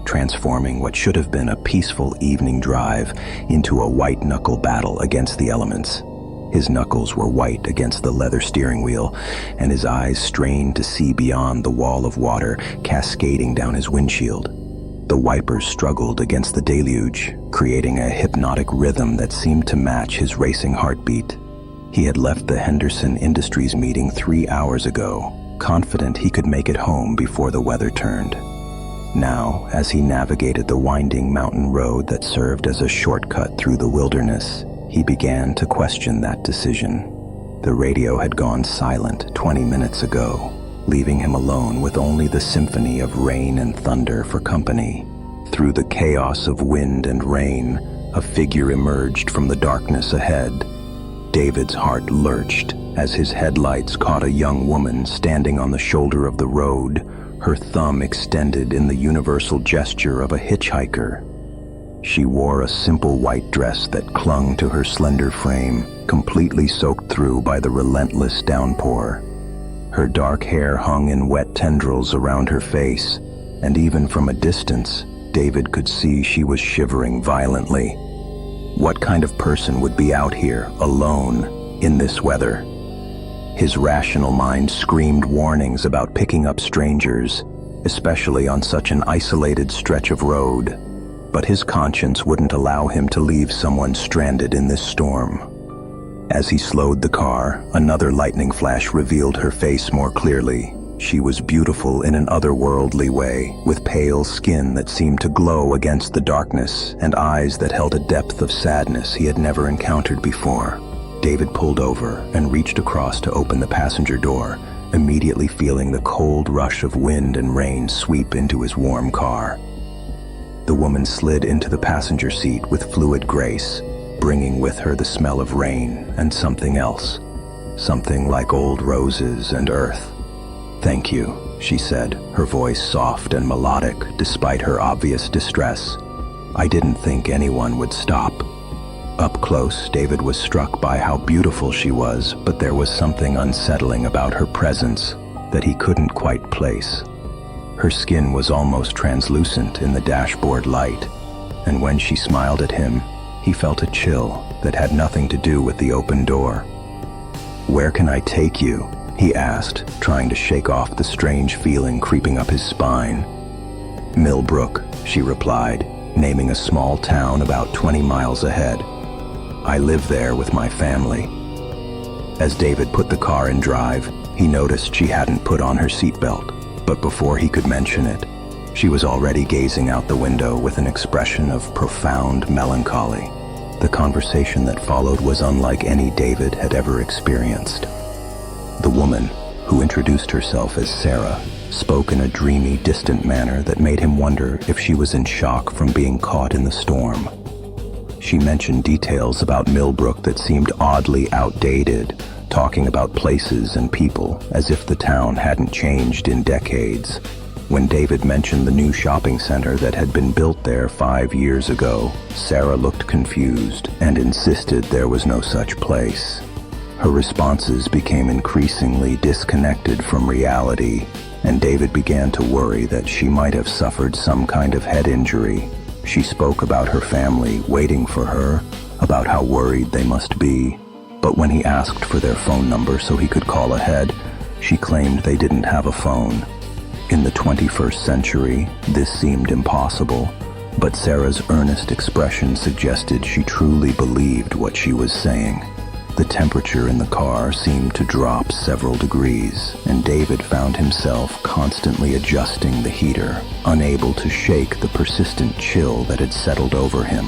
transforming what should have been a peaceful evening drive into a white-knuckle battle against the elements. His knuckles were white against the leather steering wheel, and his eyes strained to see beyond the wall of water cascading down his windshield. The wipers struggled against the deluge, creating a hypnotic rhythm that seemed to match his racing heartbeat. He had left the Henderson Industries meeting 3 hours ago, confident he could make it home before the weather turned. Now, as he navigated the winding mountain road that served as a shortcut through the wilderness, he began to question that decision. The radio had gone silent 20 minutes ago, leaving him alone with only the symphony of rain and thunder for company. Through the chaos of wind and rain, a figure emerged from the darkness ahead. David's heart lurched as his headlights caught a young woman standing on the shoulder of the road, her thumb extended in the universal gesture of a hitchhiker. She wore a simple white dress that clung to her slender frame, completely soaked through by the relentless downpour. Her dark hair hung in wet tendrils around her face, and even from a distance, David could see she was shivering violently. What kind of person would be out here, alone, in this weather? His rational mind screamed warnings about picking up strangers, especially on such an isolated stretch of road, but his conscience wouldn't allow him to leave someone stranded in this storm. As he slowed the car, another lightning flash revealed her face more clearly. She was beautiful in an otherworldly way, with pale skin that seemed to glow against the darkness and eyes that held a depth of sadness he had never encountered before. David pulled over and reached across to open the passenger door, immediately feeling the cold rush of wind and rain sweep into his warm car. The woman slid into the passenger seat with fluid grace, bringing with her the smell of rain and something else, something like old roses and earth. "Thank you," she said, her voice soft and melodic despite her obvious distress. "I didn't think anyone would stop." Up close, David was struck by how beautiful she was, but there was something unsettling about her presence that he couldn't quite place. Her skin was almost translucent in the dashboard light, and when she smiled at him, he felt a chill that had nothing to do with the open door. "Where can I take you?" he asked, trying to shake off the strange feeling creeping up his spine. "Millbrook," she replied, naming a small town about 20 miles ahead. "I live there with my family." As David put the car in drive, he noticed she hadn't put on her seatbelt, but before he could mention it, she was already gazing out the window with an expression of profound melancholy. The conversation that followed was unlike any David had ever experienced. The woman, who introduced herself as Sarah, spoke in a dreamy, distant manner that made him wonder if she was in shock from being caught in the storm. She mentioned details about Millbrook that seemed oddly outdated, talking about places and people as if the town hadn't changed in decades. When David mentioned the new shopping center that had been built there 5 years ago, Sarah looked confused and insisted there was no such place. Her responses became increasingly disconnected from reality, and David began to worry that she might have suffered some kind of head injury. She spoke about her family waiting for her, about how worried they must be. But when he asked for their phone number so he could call ahead, she claimed they didn't have a phone. In the 21st century, this seemed impossible, but Sarah's earnest expression suggested she truly believed what she was saying. The temperature in the car seemed to drop several degrees, and David found himself constantly adjusting the heater, unable to shake the persistent chill that had settled over him.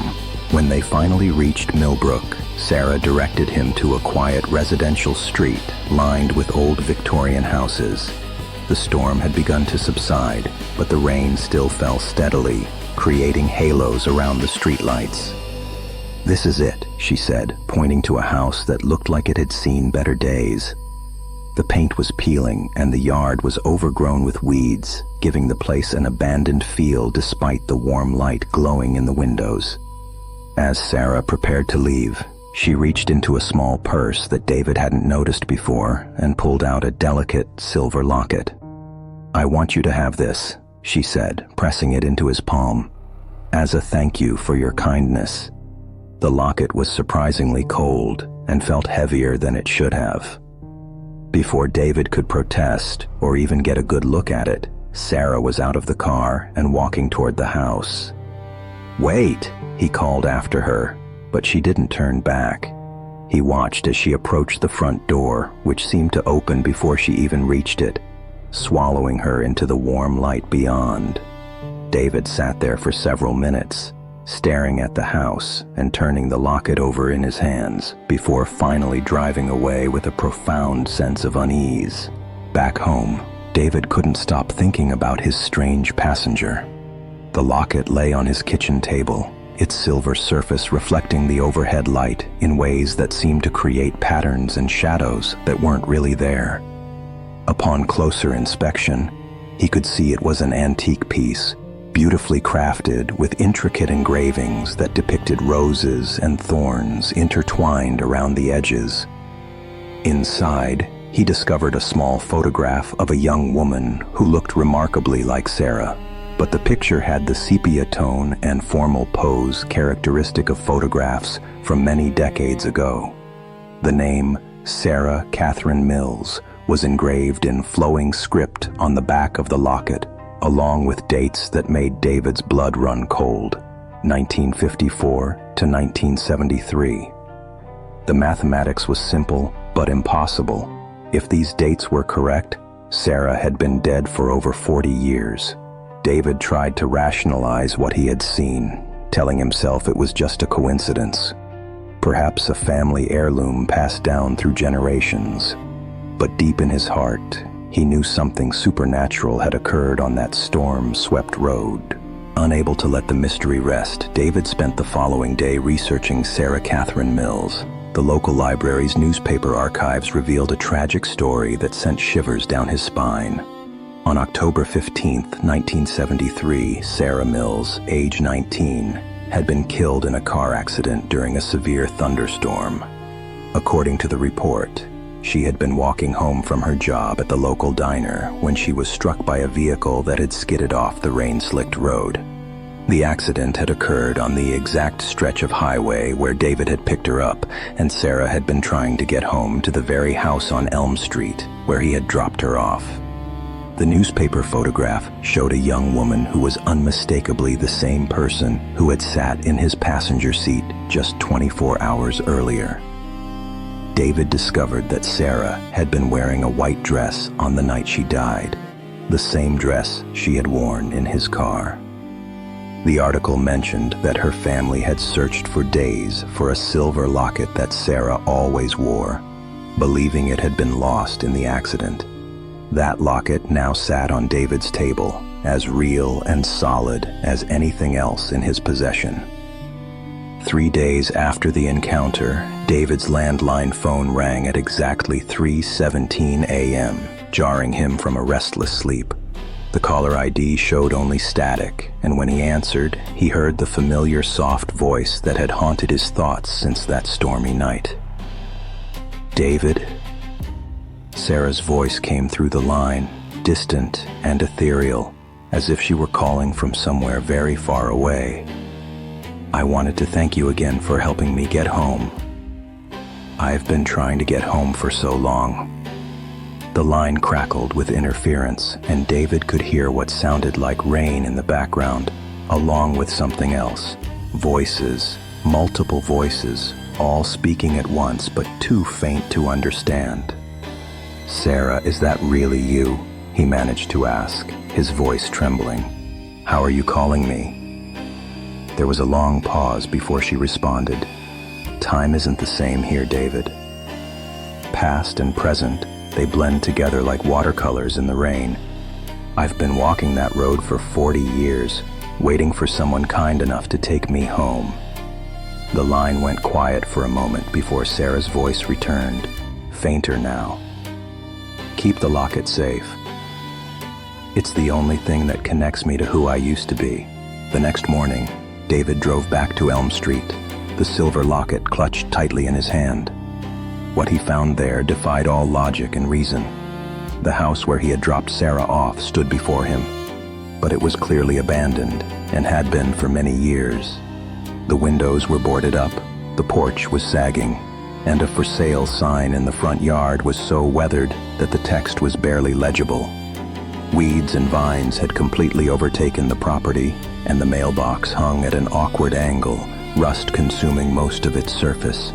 When they finally reached Millbrook, Sarah directed him to a quiet residential street lined with old Victorian houses. The storm had begun to subside, but the rain still fell steadily, creating halos around the streetlights. "This is it," she said, pointing to a house that looked like it had seen better days. The paint was peeling, and the yard was overgrown with weeds, giving the place an abandoned feel despite the warm light glowing in the windows. As Sarah prepared to leave, she reached into a small purse that David hadn't noticed before and pulled out a delicate silver locket. "I want you to have this," she said, pressing it into his palm, "as a thank you for your kindness." The locket was surprisingly cold and felt heavier than it should have. Before David could protest or even get a good look at it, Sarah was out of the car and walking toward the house. "Wait," he called after her, but she didn't turn back. He watched as she approached the front door, which seemed to open before she even reached it, swallowing her into the warm light beyond. David sat there for several minutes, staring at the house and turning the locket over in his hands, before finally driving away with a profound sense of unease. Back home, David couldn't stop thinking about his strange passenger. The locket lay on his kitchen table, its silver surface reflecting the overhead light in ways that seemed to create patterns and shadows that weren't really there. Upon closer inspection, he could see it was an antique piece, beautifully crafted with intricate engravings that depicted roses and thorns intertwined around the edges. Inside, he discovered a small photograph of a young woman who looked remarkably like Sarah, but the picture had the sepia tone and formal pose characteristic of photographs from many decades ago. The name Sarah Catherine Mills was engraved in flowing script on the back of the locket, along with dates that made David's blood run cold, 1954 to 1973. The mathematics was simple but impossible. If these dates were correct, Sarah had been dead for over 40 years. David tried to rationalize what he had seen, telling himself it was just a coincidence, perhaps a family heirloom passed down through generations. But deep in his heart, he knew something supernatural had occurred on that storm-swept road. Unable to let the mystery rest, David spent the following day researching Sarah Catherine Mills. The local library's newspaper archives revealed a tragic story that sent shivers down his spine. On October 15, 1973, Sarah Mills, age 19, had been killed in a car accident during a severe thunderstorm. According to the report, she had been walking home from her job at the local diner when she was struck by a vehicle that had skidded off the rain-slicked road. The accident had occurred on the exact stretch of highway where David had picked her up, and Sarah had been trying to get home to the very house on Elm Street where he had dropped her off. The newspaper photograph showed a young woman who was unmistakably the same person who had sat in his passenger seat just 24 hours earlier. David discovered that Sarah had been wearing a white dress on the night she died, the same dress she had worn in his car. The article mentioned that her family had searched for days for a silver locket that Sarah always wore, believing it had been lost in the accident. That locket now sat on David's table, as real and solid as anything else in his possession. 3 days after the encounter, David's landline phone rang at exactly 3:17 a.m., jarring him from a restless sleep. The caller ID showed only static, and when he answered, he heard the familiar soft voice that had haunted his thoughts since that stormy night. "David?" Sarah's voice came through the line, distant and ethereal, as if she were calling from somewhere very far away. "I wanted to thank you again for helping me get home. I've been trying to get home for so long." The line crackled with interference, and David could hear what sounded like rain in the background, along with something else. Voices, multiple voices, all speaking at once but too faint to understand. "Sarah, is that really you?" he managed to ask, his voice trembling. "How are you calling me?" There was a long pause before she responded. "Time isn't the same here, David. Past and present, they blend together like watercolors in the rain. I've been walking that road for 40 years, waiting for someone kind enough to take me home." The line went quiet for a moment before Sarah's voice returned, fainter now. "Keep the locket safe. It's the only thing that connects me to who I used to be." The next morning, David drove back to Elm Street, the silver locket clutched tightly in his hand. What he found there defied all logic and reason. The house where he had dropped Sarah off stood before him, but it was clearly abandoned and had been for many years. The windows were boarded up, the porch was sagging, and a for sale sign in the front yard was so weathered that the text was barely legible. Weeds and vines had completely overtaken the property, and the mailbox hung at an awkward angle, rust consuming most of its surface.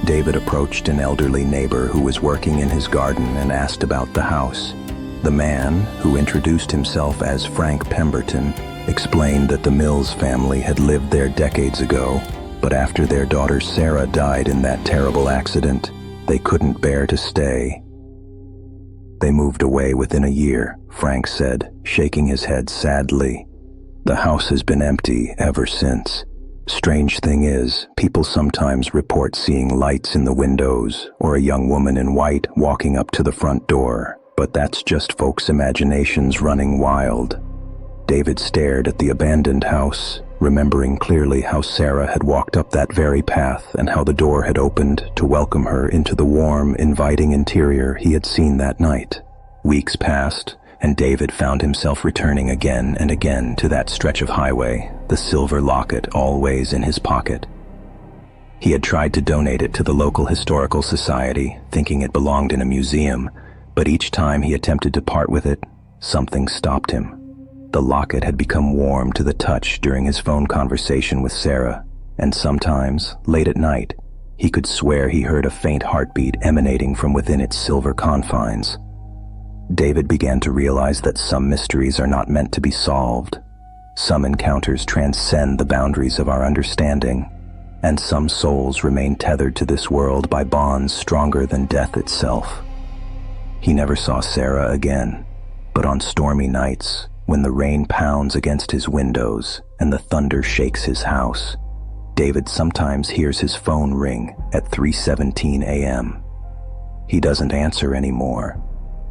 David approached an elderly neighbor who was working in his garden and asked about the house. The man, who introduced himself as Frank Pemberton, explained that the Mills family had lived there decades ago, but after their daughter Sarah died in that terrible accident, they couldn't bear to stay. "They moved away within a year," Frank said, shaking his head sadly. "The house has been empty ever since. Strange thing is, people sometimes report seeing lights in the windows or a young woman in white walking up to the front door, but that's just folks' imaginations running wild." David stared at the abandoned house, remembering clearly how Sarah had walked up that very path and how the door had opened to welcome her into the warm, inviting interior he had seen that night. Weeks passed, and David found himself returning again and again to that stretch of highway, the silver locket always in his pocket. He had tried to donate it to the local historical society, thinking it belonged in a museum, but each time he attempted to part with it, something stopped him. The locket had become warm to the touch during his phone conversation with Sarah, and sometimes, late at night, he could swear he heard a faint heartbeat emanating from within its silver confines. David began to realize that some mysteries are not meant to be solved. Some encounters transcend the boundaries of our understanding, and some souls remain tethered to this world by bonds stronger than death itself. He never saw Sarah again, but on stormy nights, when the rain pounds against his windows and the thunder shakes his house, David sometimes hears his phone ring at 3:17 a.m. He doesn't answer anymore,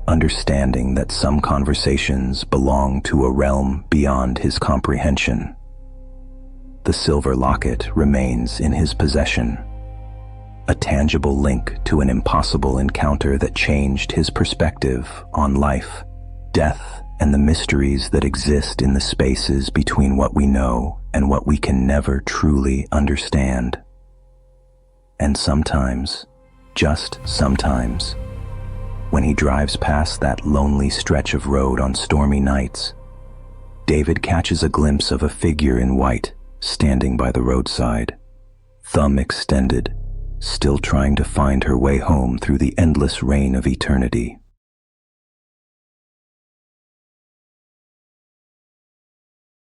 understanding that some conversations belong to a realm beyond his comprehension. The silver locket remains in his possession, a tangible link to an impossible encounter that changed his perspective on life, death, and the mysteries that exist in the spaces between what we know and what we can never truly understand. And sometimes, just sometimes, when he drives past that lonely stretch of road on stormy nights, David catches a glimpse of a figure in white standing by the roadside, thumb extended, still trying to find her way home through the endless rain of eternity.